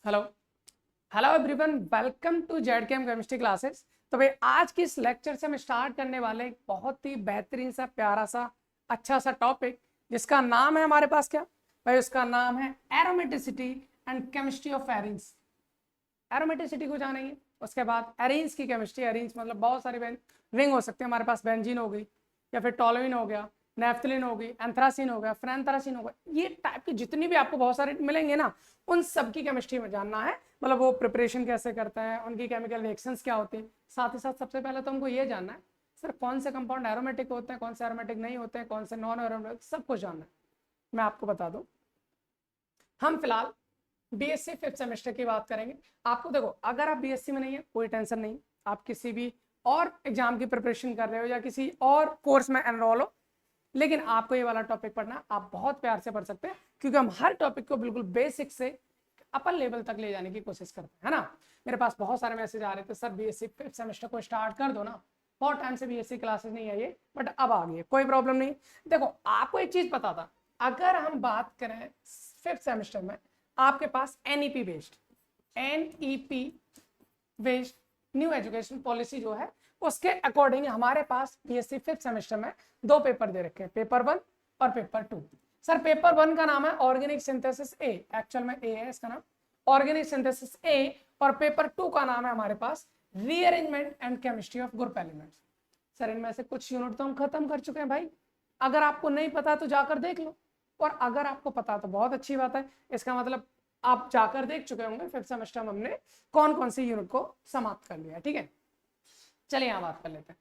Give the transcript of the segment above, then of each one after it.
Hello hello everyone, welcome to ZKM chemistry classes. तो भाई आज की इस लेक्चर से हम स्टार्ट करने वाले हैं एक बहुत ही बेहतरीन सा प्यारा सा अच्छा सा टॉपिक जिसका नाम है हमारे पास क्या भाई, उसका नाम है aromaticity and chemistry of arenes. Aromaticity को जानेंगे, उसके बाद एरीन्स की केमिस्ट्री। एरीन्स मतलब बहुत सारी रिंग हो सकती है हमारे पास, बेंजीन हो गई या फिर टोलुइन हो गया, नेफ्थलीन हो गई, एंथ्रासीन हो गया, फ्रेंथ्रासीन हो गया, ये टाइप की जितनी भी आपको बहुत सारे मिलेंगे ना, उन सब की केमिस्ट्री में जानना है। मतलब वो प्रिपरेशन कैसे करते हैं, उनकी केमिकल रिएक्शंस क्या होती हैं। साथ ही साथ सबसे पहले तो हमको ये जानना है सर कौन से कंपाउंड एरोमेटिक होते हैं, कौन से एरोमेटिक नहीं होते हैं, कौन से नॉन एरोमेटिक, सब कुछ जानना है। मैं आपको बता दूं, हम फिलहाल बीएससी फिफ्थ सेमेस्टर की बात करेंगे। आपको देखो, अगर आप बीएससी में नहीं है कोई टेंशन नहीं, आप किसी भी और एग्जाम की प्रिपरेशन कर रहे हो या किसी और कोर्स में एनरोल हो, लेकिन आपको ये वाला टॉपिक पढ़ना आप बहुत प्यार से पढ़ सकते हैं, क्योंकि हम हर टॉपिक को बिल्कुल बेसिक से अपर लेवल तक ले जाने की कोशिश करते हैं, है ना। मेरे पास बहुत सारे मैसेज आ रहे थे, सर बीएससी फिफ्थ सेमेस्टर को स्टार्ट कर दो ना, बहुत टाइम से बीएससी क्लासेस नहीं आई है, बट अब आ गई है, कोई प्रॉब्लम नहीं। देखो आपको एक चीज पता था, अगर हम बात करें फिफ्थ सेमेस्टर में आपके पास NEP based new education policy जो है उसके अकॉर्डिंग हमारे पास बीएससी फिफ्थ सेमेस्टर में दो पेपर दे रखे हैं, पेपर 1 और पेपर 2। सर पेपर 1 का नाम है ऑर्गेनिक सिंथेसिस ए, एक्चुअल में ए है इसका नाम, ऑर्गेनिक सिंथेसिस ए। और पेपर 2 का नाम है हमारे पास rearrangement and chemistry of group elements. Sir इनमें से कुछ यूनिट तो हम खत्म कर चुके हैं भाई, अगर आपको नहीं पता तो जाकर देख लो, और अगर आपको पता तो बहुत अच्छी बात है। इसका मतलब आप जाकर देख चुके होंगे फिफ्थ सेमेस्टर में हमने कौन कौन सी यूनिट को समाप्त कर लिया, ठीक है। चलिए यहाँ बात कर लेते हैं।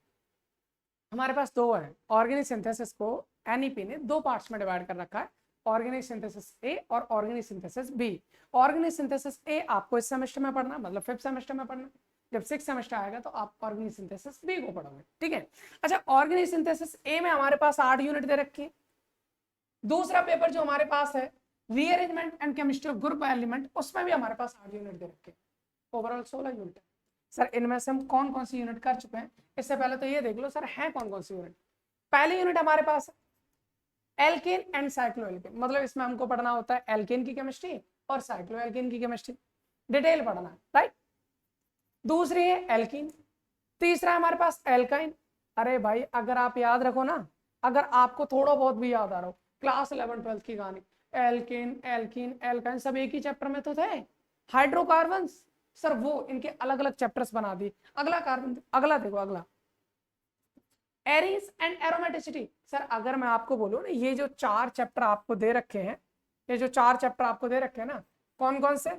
हमारे पास दो है, ऑर्गेनिक सिंथेसिस को एनईपी ने दो पार्ट्स में डिवाइड कर रखा है, ऑर्गेनिक सिंथेसिस ए और organic synthesis B. Organic synthesis A आपको इस सेमेस्टर में पढ़ना, मतलब फिफ्थ सेमेस्टर में पढ़ना। जब सिक्स सेमेस्टर आएगा तो आप ऑर्गेनिक सिंथेसिस बी को पढ़ोगे, ठीक है। अच्छा, ऑर्गेनिक सिंथेसिस ए में हमारे पास 8 यूनिट दे रखी है। दूसरा पेपर जो हमारे पास है rearrangement and chemistry of group element, उसमें भी हमारे पास 8 यूनिट दे रखे हैं, ओवरऑल 16 यूनिट है। सर इनमें से हम कौन कौन सी यूनिट कर चुके हैं, इससे पहले तो ये देख लो सर है कौन कौन सी यूनिट। पहली यूनिट हमारे पास है एल्केन एंड साइक्लोएल्केन, मतलब इसमें हमको पढ़ना होता है एल्केन की केमिस्ट्री और साइक्लोएल्केन की केमिस्ट्री, डिटेल पढ़ना है, राइट। दूसरी है एल्कीन, तीसरा है हमारे पास एल्काइन। अरे भाई अगर आप याद रखो ना, अगर आपको थोड़ा बहुत भी याद आ रहा हो, क्लास 11 12 की कहानी, एल्केन एल्कीन एल्काइन सब एक ही चैप्टर में तो थे। हाइड्रोकार्बन्स, सर वो इनके अलग अलग चैप्टर्स बना दिए। अगला कार्बन, अगला देखो, अगला एरीज एंड एरोमेटिसिटी। सर अगर मैं आपको बोलूं ना, ये जो 4 चैप्टर आपको दे रखे हैं, ये जो 4 चैप्टर आपको दे रखे हैं ना, कौन कौन से,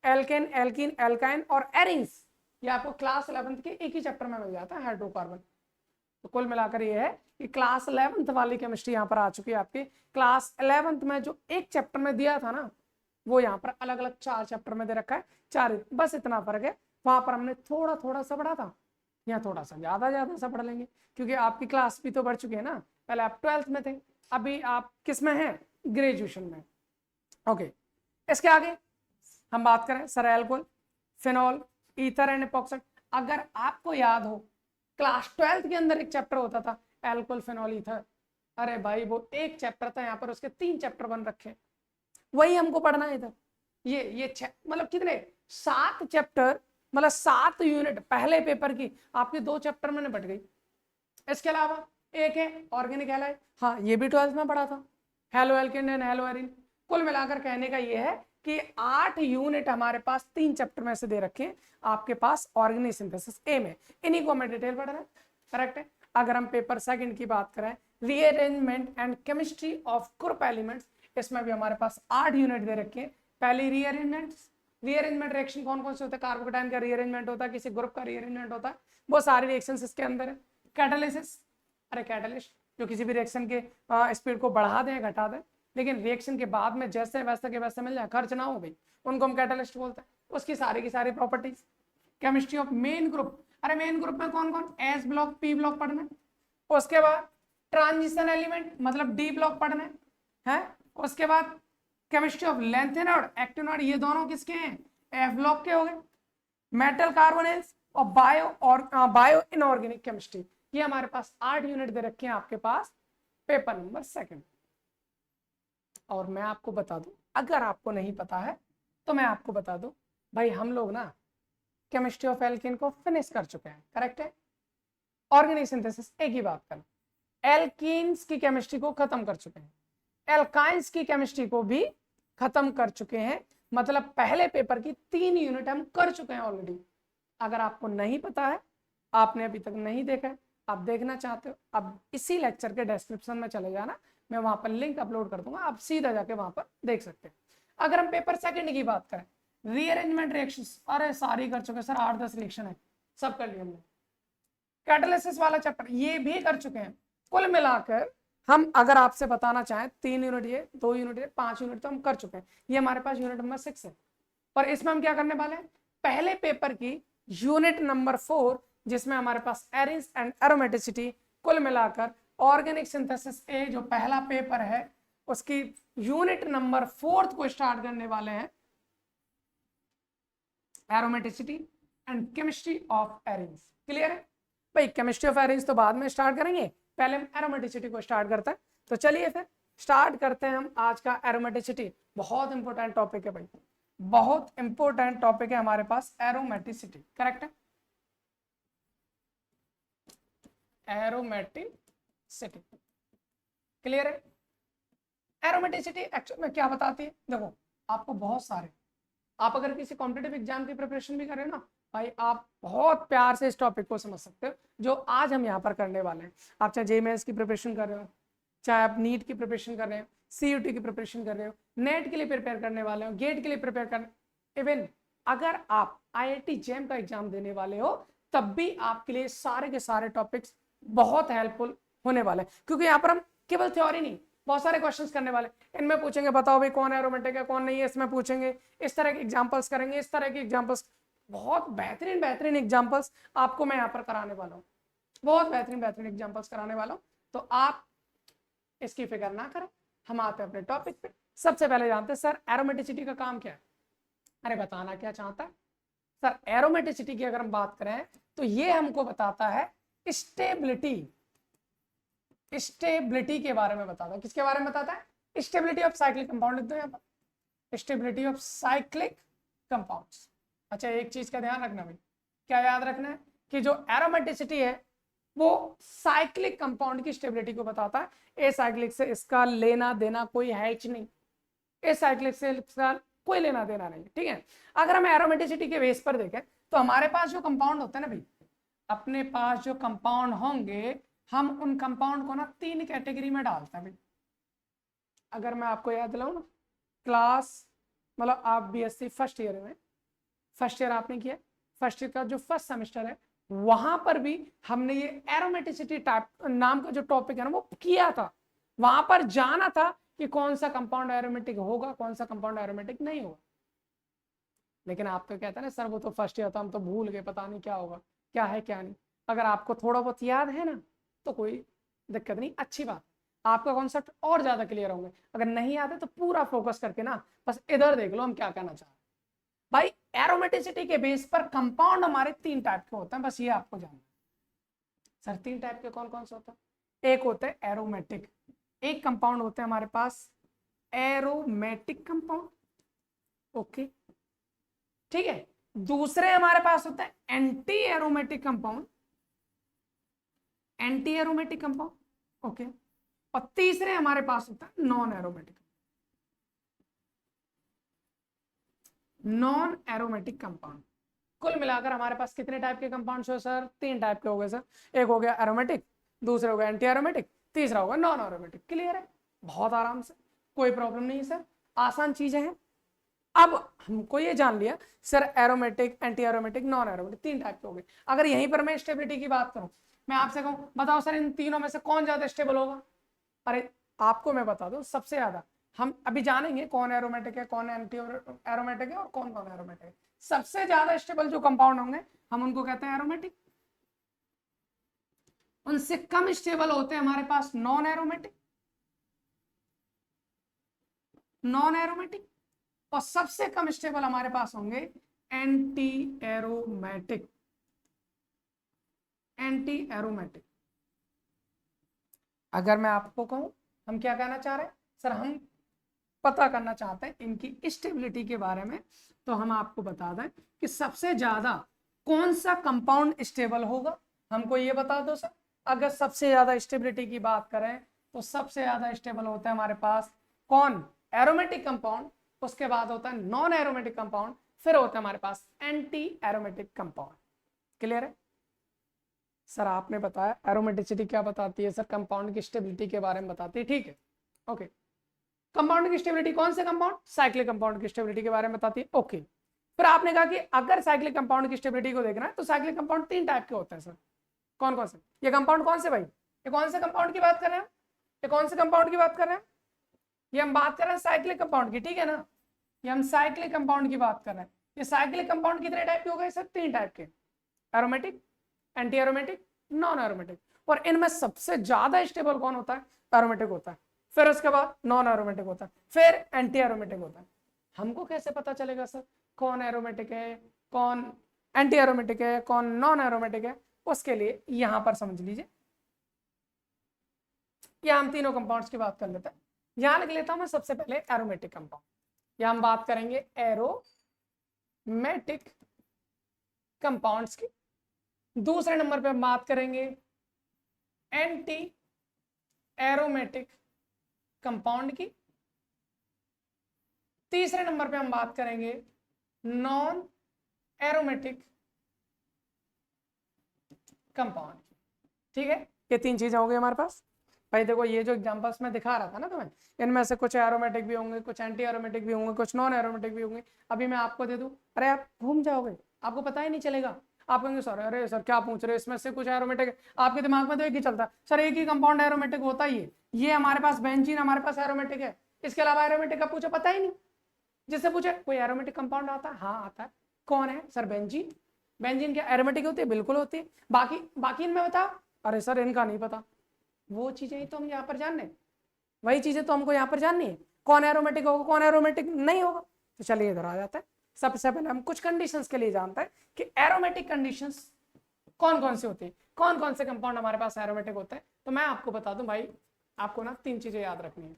एल्केन एल्कीन एल्काइन और एरीज, ये आपको क्लास 11 के एक ही चैप्टर में मिल जाता है, हाइड्रोकार्बन। तो कुल मिलाकर ये है कि क्लास 11 वाली केमिस्ट्री यहाँ पर आ चुकी है आपकी। क्लास 11 में जो एक चैप्टर में दिया था ना, वो यहाँ पर अलग अलग 4 चैप्टर में दे रखा है, 4, बस इतना फर्क है। वहां पर हमने थोड़ा थोड़ा सा पढ़ा था, यहाँ थोड़ा सा ज्यादा सा पढ़ लेंगे, क्योंकि आपकी क्लास भी तो बढ़ चुकी है ना। पहले आप 12th में थे, अभी आप किस में हैं, ग्रेजुएशन में। ओके, इसके आगे हम बात करें sir alcohol, phenol, ether and epoxide. अगर आपको याद हो क्लास 12th के अंदर एक चैप्टर होता था एल्कोहल फिनॉल ईथर, अरे भाई वो एक चैप्टर था, यहाँ पर उसके 3 चैप्टर बन रखे, वही हमको पढ़ना है इधर। ये मतलब कितने, 7 चैप्टर, मतलब 7 यूनिट पहले पेपर की आपके 2 चैप्टर में निपट गई। इसके अलावा एक है ऑर्गेनिक हैलाइड, हाँ ये भी 12th में पढ़ा था, halo alkane and hello Erin. कुल मिलाकर कहने का ये है कि 8 यूनिट हमारे पास 3 चैप्टर में से दे रखे हैं आपके पास ऑर्गेनिक सिंथेसिस ए में, इन्हीं को हमें डिटेल पढ़ना है, करेक्ट है। अगर हम पेपर 2 की बात करें rearrangement and chemistry of group elements, इसमें भी हमारे पास 8 यूनिट दे रखे हैं। पहली रीअरेंजमेंट रिएक्शन कौन कौन से होते हैं, कार्बोकेटाइन का रीअरेंजमेंट होता है, किसी ग्रुप का रीअरेंजमेंट होता है, वो सारी रिएक्शंस इसके अंदर है। कैटालिसिस, अरे कैटालिस्ट जो किसी भी रिएक्शन के स्पीड को बढ़ा दें घटा दें, लेकिन रिएक्शन के बाद में जैसे वैसे के वैसे मिल जाए, खर्च ना हो भाई, उनको हम कैटालिस्ट बोलते हैं। उसकी सारी की सारी properties. Chemistry of main group, अरे मेन ग्रुप में कौन कौन, एस ब्लॉक पी ब्लॉक पढ़ना है। उसके बाद ट्रांजिशन एलिमेंट मतलब डी ब्लॉक पढ़ना है। उसके बाद केमिस्ट्री ऑफ लेंथेनॉइड एक्टिनॉइड, ये दोनों किसके हैं, एफ ब्लॉक के हो गए। मेटल कार्बोनेल्स और बायो इनऑर्गेनिक केमिस्ट्री, ये हमारे पास 8 यूनिट दे रखे हैं आपके पास पेपर नंबर 2। और मैं आपको बता दूं, अगर आपको नहीं पता है तो मैं आपको बता दूं, भाई हम लोग ना केमिस्ट्री ऑफ एल्केन को फिनिश कर चुके हैं, करेक्ट है। ऑर्गेनिक सिंथेसिस एक ही बात करना, एल्कीन्स की केमिस्ट्री को खत्म कर चुके हैं, एल्काइंस की केमिस्ट्री को भी खत्म कर चुके हैं। मतलब पहले पेपर की 3 यूनिट हम कर चुके हैं ऑलरेडी। अगर आपको नहीं पता है, आपने अभी तक नहीं देखा है, आप देखना चाहते हो, अब इसी लेक्चर के डिस्क्रिप्शन में चले जाना, मैं वहां पर लिंक अपलोड कर दूंगा, आप सीधा जाके वहां पर देख सकते हैं। अगर हम पेपर सेकंड की बात करें, रीअरेंजमेंट रिएक्शंस, अरे सारी कर चुके सर, 8-10 रिएक्शन है, सब कर लिए हमने। कैटालिसिस वाला चैप्टर ये भी कर चुके हैं। कुल मिलाकर हम अगर आपसे बताना चाहें 3 यूनिट ये, 2 यूनिट ये, 5 यूनिट तो हम कर चुके हैं। ये हमारे पास यूनिट नंबर 6 है। और इसमें हम क्या करने वाले हैं, पहले पेपर की यूनिट नंबर 4 जिसमें हमारे पास एरिस एंड एरोमेटिसिटी, कुल मिलाकर ऑर्गेनिक सिंथेसिस ए जो पहला पेपर है उसकी यूनिट नंबर 4 को स्टार्ट करने वाले हैं, aromaticity and chemistry of arenes. Clear है भाई, केमिस्ट्री ऑफ एरिस तो बाद में स्टार्ट करेंगे, पहले हम एरोमेटिसिटी को स्टार्ट करते हैं। तो चलिए फिर स्टार्ट करते हैं हम आज का एरोमेटिसिटी। बहुत इंपॉर्टेंट टॉपिक है भाई, बहुत इंपॉर्टेंट टॉपिक है हमारे पास एरोमेटिसिटी, करेक्ट है। एरोमेटिसिटी क्लियर है। एरोमेटिसिटी एक्चुअल में क्या बताती है, देखो आपको बहुत सारे, आप अगर किसी कॉम्पिटिटिव एग्जाम की प्रिपरेशन भी कर रहे हो ना भाई, आप बहुत प्यार से इस टॉपिक को समझ सकते हो जो आज हम यहाँ पर करने वाले हैं। आप चाहे जेईई की प्रिपरेशन कर रहे हो, चाहे आप नीट की प्रिपरेशन कर रहे हो, सीयूटी की प्रिपरेशन कर रहे हो, नेट के लिए प्रिपेयर करने वाले हो, गेट के लिए प्रिपेयर कर, इवन अगर आप आईआईटी जेम का एग्जाम देने वाले हो तब भी आपके लिए सारे के सारे टॉपिक्स बहुत हेल्पफुल होने वाले हैं। क्योंकि यहाँ पर हम केवल थ्योरी नहीं, बहुत सारे क्वेश्चंस करने वाले, इनमें पूछेंगे बताओ भाई कौन एरोमेटिक है कौन नहीं है, इसमें पूछेंगे, इस तरह के एग्जांपल्स करेंगे, इस तरह के एग्जांपल्स, बहुत बेहतरीन बेहतरीन एग्जांपल्स आपको मैं यहाँ पर कराने वाला हूँ, बहुत बेहतरीन बेहतरीन एग्जांपल्स कराने वाला हूँ। तो आप इसकी फिक्र ना करें, हम आते हैं अपने टॉपिक पे। सबसे पहले जानते हैं सर एरोमेटिसिटी का काम क्या है। अरे बताना क्या चाहता है सर, एरोमेटिसिटी की अगर हम बात करें तो ये हमको बताता है स्टेबिलिटी, स्टेबिलिटी के बारे में बताता है। किसके बारे में बताता है, स्टेबिलिटी ऑफ साइक्लिक कंपाउंड। लिख दो यहाँ पर, स्टेबिलिटी ऑफ साइक्लिक कंपाउंड्स। अच्छा एक चीज का ध्यान रखना भाई, क्या याद रखना है कि जो एरोमेटिसिटी है वो साइक्लिक कंपाउंड की स्टेबिलिटी को बताता है। ए साइक्लिक से इसका लेना देना कोई है ही नहीं, ए साइक्लिक से इसका कोई लेना देना नहीं, ठीक है। अगर हम एरोमेटिसिटी के बेस पर देखें तो हमारे पास जो कंपाउंड होते हैं ना भाई, अपने पास जो कंपाउंड होंगे हम उन कंपाउंड को ना 3 कैटेगरी में डालते हैं भाई। अगर मैं आपको याद दिलाऊं ना, क्लास मतलब आप बीएससी फर्स्ट ईयर में, फर्स्ट ईयर आपने किया, फर्स्ट ईयर का जो फर्स्ट सेमेस्टर है वहां पर भी हमने ये एरोमेटिसिटी टाइप नाम का जो टॉपिक है ना वो किया था। वहां पर जाना था कि कौन सा कंपाउंड एरोमेटिक होगा, कौन सा कंपाउंड एरोमेटिक नहीं होगा। लेकिन आप तो कहते हैं ना सर वो तो फर्स्ट ईयर था, हम तो भूल गए, पता नहीं क्या होगा, क्या है क्या नहीं। अगर आपको थोड़ा बहुत याद है ना तो कोई दिक्कत नहीं, अच्छी बात, आपका कॉन्सेप्ट और ज्यादा क्लियर होंगे। अगर नहीं याद है तो पूरा फोकस करके ना बस इधर देख लो हम क्या कहना चाह रहे हैं। भाई एरोमेटिसिटी के बेस पर कंपाउंड हमारे 3 टाइप के होते हैं, बस ये आपको जानना है। सर 3 टाइप के कौन कौन से होते हैं, एक होते हैं एरोमेटिक, एक कंपाउंड होते हैं हमारे पास एरोमेटिक कंपाउंड, ओके ठीक है। दूसरे हमारे पास होते हैं anti aromatic compound, anti aromatic compound okay. और तीसरे हमारे पास होता है non aromatic, non aromatic compound. कुल मिलाकर हमारे पास कितने टाइप के कंपाउंड्स हो सर, 3 टाइप के हो गए सर। एक हो गया एरोमेटिक, दूसरा हो गया एंटी एरोमेटिक, तीसरा होगा नॉन एरोमेटिक। क्लियर है, बहुत आराम से, कोई प्रॉब्लम नहीं है सर, आसान चीजें हैं। अब हमको ये जान लिया sir aromatic, anti aromatic, non aromatic 3 type के हो गए। अगर यहीं पर मैं स्टेबिलिटी की बात करूं, मैं आपसे कहूं बताओ सर इन तीनों में से कौन ज्यादा स्टेबल होगा। अरे आपको मैं बता दूं सबसे ज्यादा, हम अभी जानेंगे कौन एरोमेटिक है, कौन एंटी एरोमेटिक है और कौन नॉन एरोमेटिक है। सबसे ज्यादा स्टेबल जो कंपाउंड होंगे हम उनको कहते हैं एरोमेटिक, उनसे कम स्टेबल होते हैं हमारे पास नॉन एरोमेटिक, नॉन एरोमेटिक, और सबसे कम स्टेबल हमारे पास होंगे एंटी एरोमेटिक, एंटी एरोमेटिक। अगर मैं आपको कहूं हम क्या कहना चाह रहे हैं सर, हम पता करना चाहते हैं इनकी स्टेबिलिटी के बारे में, तो हम आपको बता दें कि सबसे ज्यादा कौन सा कंपाउंड स्टेबल होगा। हमको ये बता दो सर, अगर सबसे ज्यादा स्टेबिलिटी की बात करें तो सबसे ज्यादा स्टेबल होता है हमारे पास कौन, एरोमेटिक कंपाउंड, उसके बाद होता है नॉन एरोमेटिक कंपाउंड, फिर होता है हमारे पास एंटी एरोमेटिक कंपाउंड। क्लियर है सर? आपने बताया एरोमेटिसिटी क्या बताती है सर, कंपाउंड की स्टेबिलिटी के बारे में बताती है, ठीक है ओके। कंपाउंड की स्टेबिलिटी, कौन से कंपाउंड, साइक्लिक कंपाउंड की स्टेबिलिटी के बारे में बताती है, ओके। फिर आपने कहा कि अगर साइक्लिक कंपाउंड की स्टेबिलिटी को देखना है तो साइक्लिक कंपाउंड 3 टाइप के होते हैं सर, कौन कौन से? ये कंपाउंड कौन से भाई, ये कौन से कंपाउंड की बात कर रहे हैं, ये कौन से कंपाउंड की बात कर रहे हैं? ये हम बात कर रहे हैं साइक्लिक कंपाउंड की, ठीक है ना, ये हम साइक्लिक कंपाउंड की बात कर रहे हैं। ये साइक्लिक कंपाउंड कितने टाइप के हो गए सर, 3 टाइप के, aromatic, anti aromatic, non aromatic. और इनमें सबसे ज्यादा स्टेबल कौन होता है, एरोमेटिक होता है, फिर उसके बाद नॉन एरोमेटिक होता है, फिर एंटी एरोमेटिक होता है। हमको कैसे पता चलेगा सर कौन एरोमेटिक है, कौन एंटी एरोमेटिक है, कौन नॉन एरोमेटिक है? उसके लिए यहां पर समझ लीजिए, या हम तीनों कंपाउंड्स की बात कर लेते हैं। यहां लिख लेता हूं मैं सबसे पहले एरोमेटिक कंपाउंड, या हम बात करेंगे एरोमेटिक कंपाउंड्स की। दूसरे नंबर पे हम बात करेंगे एंटी एरोमेटिक कंपाउंड की। तीसरे नंबर पे हम बात करेंगे नॉन एरोमेटिक कंपाउंड की, ठीक है। ये 3 चीजें हो गई हमारे पास। भाई देखो ये जो एग्जांपल्स मैं दिखा रहा था ना तुम्हें, इनमें से कुछ एरोमेटिक भी होंगे, कुछ एंटी एरोमेटिक भी होंगे, कुछ नॉन एरोमेटिक भी होंगे। अभी मैं आपको दे दूं, अरे आप घूम जाओगे, आपको पता ही नहीं चलेगा। आप कहेंगे सर अरे सर क्या पूछ रहे, इसमें से कुछ एरोमेटिक है, आपके दिमाग में तो एक ही चलता है सर, एक ही कंपाउंड एरोमेटिक होता ही है, ये हमारे पास बेंजीन हमारे पास एरोमेटिक है, इसके अलावा एरोमेटिक का पूछो पता ही नहीं। जिससे पूछे कोई एरोमेटिक कंपाउंड आता है, हाँ आता है, कौन है सर, बेंजीन। बेंजीन क्या एरोमेटिक होती है, बिल्कुल होती है। बाकी बाकी इनमें बताओ, अरे सर इनका नहीं पता। वो चीजें ही तो हम यहाँ पर जानने, वही चीजें तो हमको यहाँ पर जाननी है, कौन एरोमेटिक होगा कौन एरोमेटिक नहीं होगा। तो चलिए इधर आ जाता है। सबसे पहले हम कुछ कंडीशंस के लिए जानते हैं कि एरोमेटिक कंडीशंस कौन कौन से होती है, कौन कौन से कंपाउंड हमारे पास एरोमेटिक होते हैं। तो मैं आपको बता दूं भाई, आपको ना 3 चीजें याद रखनी है।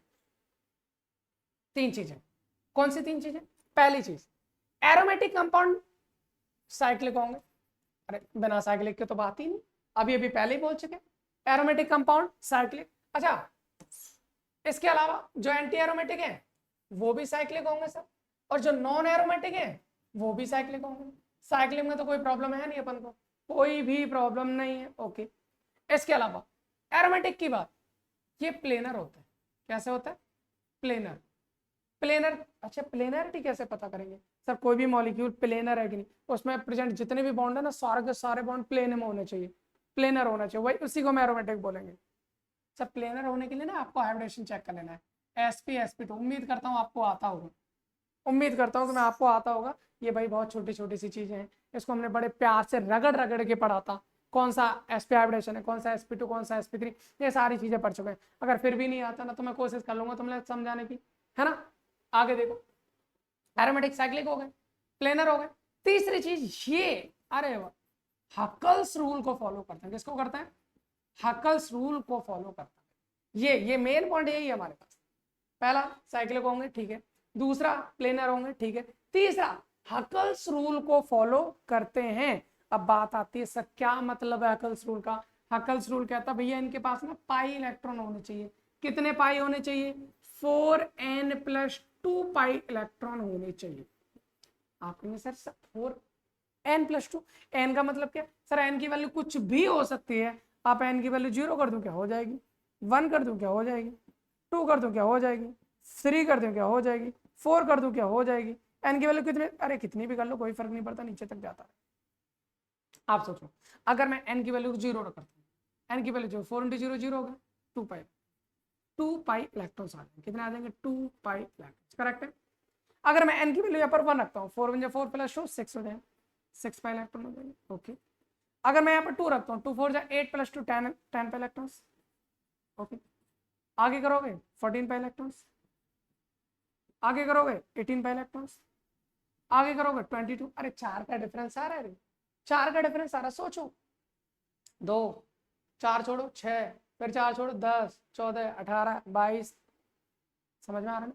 3 चीजें, कौन सी 3 चीजें? पहली चीज, एरोमेटिक कंपाउंड साइक्लिक होंगे, अरे बिना साइक्लिक के तो बात ही नहीं, अभी अभी पहले ही बोल चुके, एरोमेटिक कंपाउंड साइक्लिक। अच्छा, इसके अलावा जो एंटी एरोमेटिक है वो भी साइक्लिक होंगे सर, और जो नॉन एरोमेटिक है वो भी साइक्लिक होंगे। साइक्लिक में तो कोई प्रॉब्लम है नहीं, अपन को कोई भी प्रॉब्लम नहीं है, ओके। इसके अलावा एरोमेटिक की बात, ये प्लेनर होता है। कैसे होता है? प्लेनर। प्लेनर, अच्छा प्लेनरिटी कैसे पता करेंगे सर? कोई भी मॉलिक्यूल प्लेनर है कि नहीं, उसमें प्रेजेंट जितने भी बॉन्ड है ना, सारे के सारे बॉन्ड प्लेन में होने चाहिए, प्लेनर होना चाहिए, वही उसी को हम एरोमेटिक बोलेंगे। सर प्लेनर होने के लिए ना आपको हाइब्रिडेशन चेक कर लेना है, sp उम्मीद करता हूँ आपको आता होगा, उम्मीद करता हूँ कि मैं आपको आता होगा। ये भाई बहुत छोटी छोटी सी चीजें हैं, इसको हमने बड़े प्यार से रगड़ रगड़ के पढ़ा था, कौन सा sp हाइब्रिडेशन है, कौन सा sp2, कौन सा sp3, ये सारी चीजें पढ़ चुके हैं। अगर फिर भी नहीं आता ना तो मैं कोशिश कर लूंगा तुमने समझाने की, है ना। आगे देखो, एरोमेटिक साइक्लिक हो गए, प्लेनर हो गए। तीसरी चीज ये, अरे वाह, हकल्स रूल को फॉलो करते हैं। किसको करते हैं? हकल्स रूल को फॉलो करता है। ये मेन पॉइंट यही है हमारे पास। पहला साइक्लिक होंगे, ठीक है। दूसरा प्लेनर होंगे, ठीक है। तीसरा हकल्स रूल को फॉलो करते हैं। अब बात आती है सर क्या मतलब है हकल्स रूल का? हकल्स रूल कहता है भैया इनके पास ना पाई इलेक्ट्रॉन होने चाहिए। कितने पाई होने चाहिए? 4n+2 पाई इलेक्ट्रॉन होने चाहिए। आप कहेंगे सर 4n+2, n का मतलब क्या सर? n की वैल्यू कुछ भी हो सकती है। आप n की वैल्यू 0 कर दूं क्या हो जाएगी, 1 कर दूं क्या हो जाएगी, 2 कर दूं क्या हो जाएगी, 3 कर दूं क्या हो जाएगी, 4 कर दूं क्या हो जाएगी। n की वैल्यू कितने, अरे कितनी भी कर लो कोई फर्क नहीं पड़ता, नीचे तक जाता है। आप सोचो अगर मैं n की वैल्यू 0 रखता हूँ, n की वैल्यू 4 × 0 0 होगा, 2 पाई इलेक्ट्रॉन्स आ जाएंगे। कितने आ जाएंगे? 2 पाई इलेक्ट्रॉन्स, करेक्ट है। अगर मैं n की वैल्यू यहाँ पर 1 रखता हूँ, 4 × 4 + 2 6 हो जाएंगे, 6 पाई इलेक्ट्रॉन हो जाएंगे, ओके। अगर मैं यहाँ पर 2 रखता हूँ, 2 4 8 + 2 10 पाई इलेक्ट्रॉन्स, ओके। आगे करोगे 14 पाई इलेक्ट्रॉन्स, आगे करोगे 18 पाई इलेक्ट्रॉन्स, आगे करोगे 22, अरे 4 का डिफरेंस आ रहा है, 4 का डिफरेंस आ रहा है। सोचो 2 4 छोड़ो 6, फिर 4 छोड़ो 10 14 18 22, समझ में आ रहा है?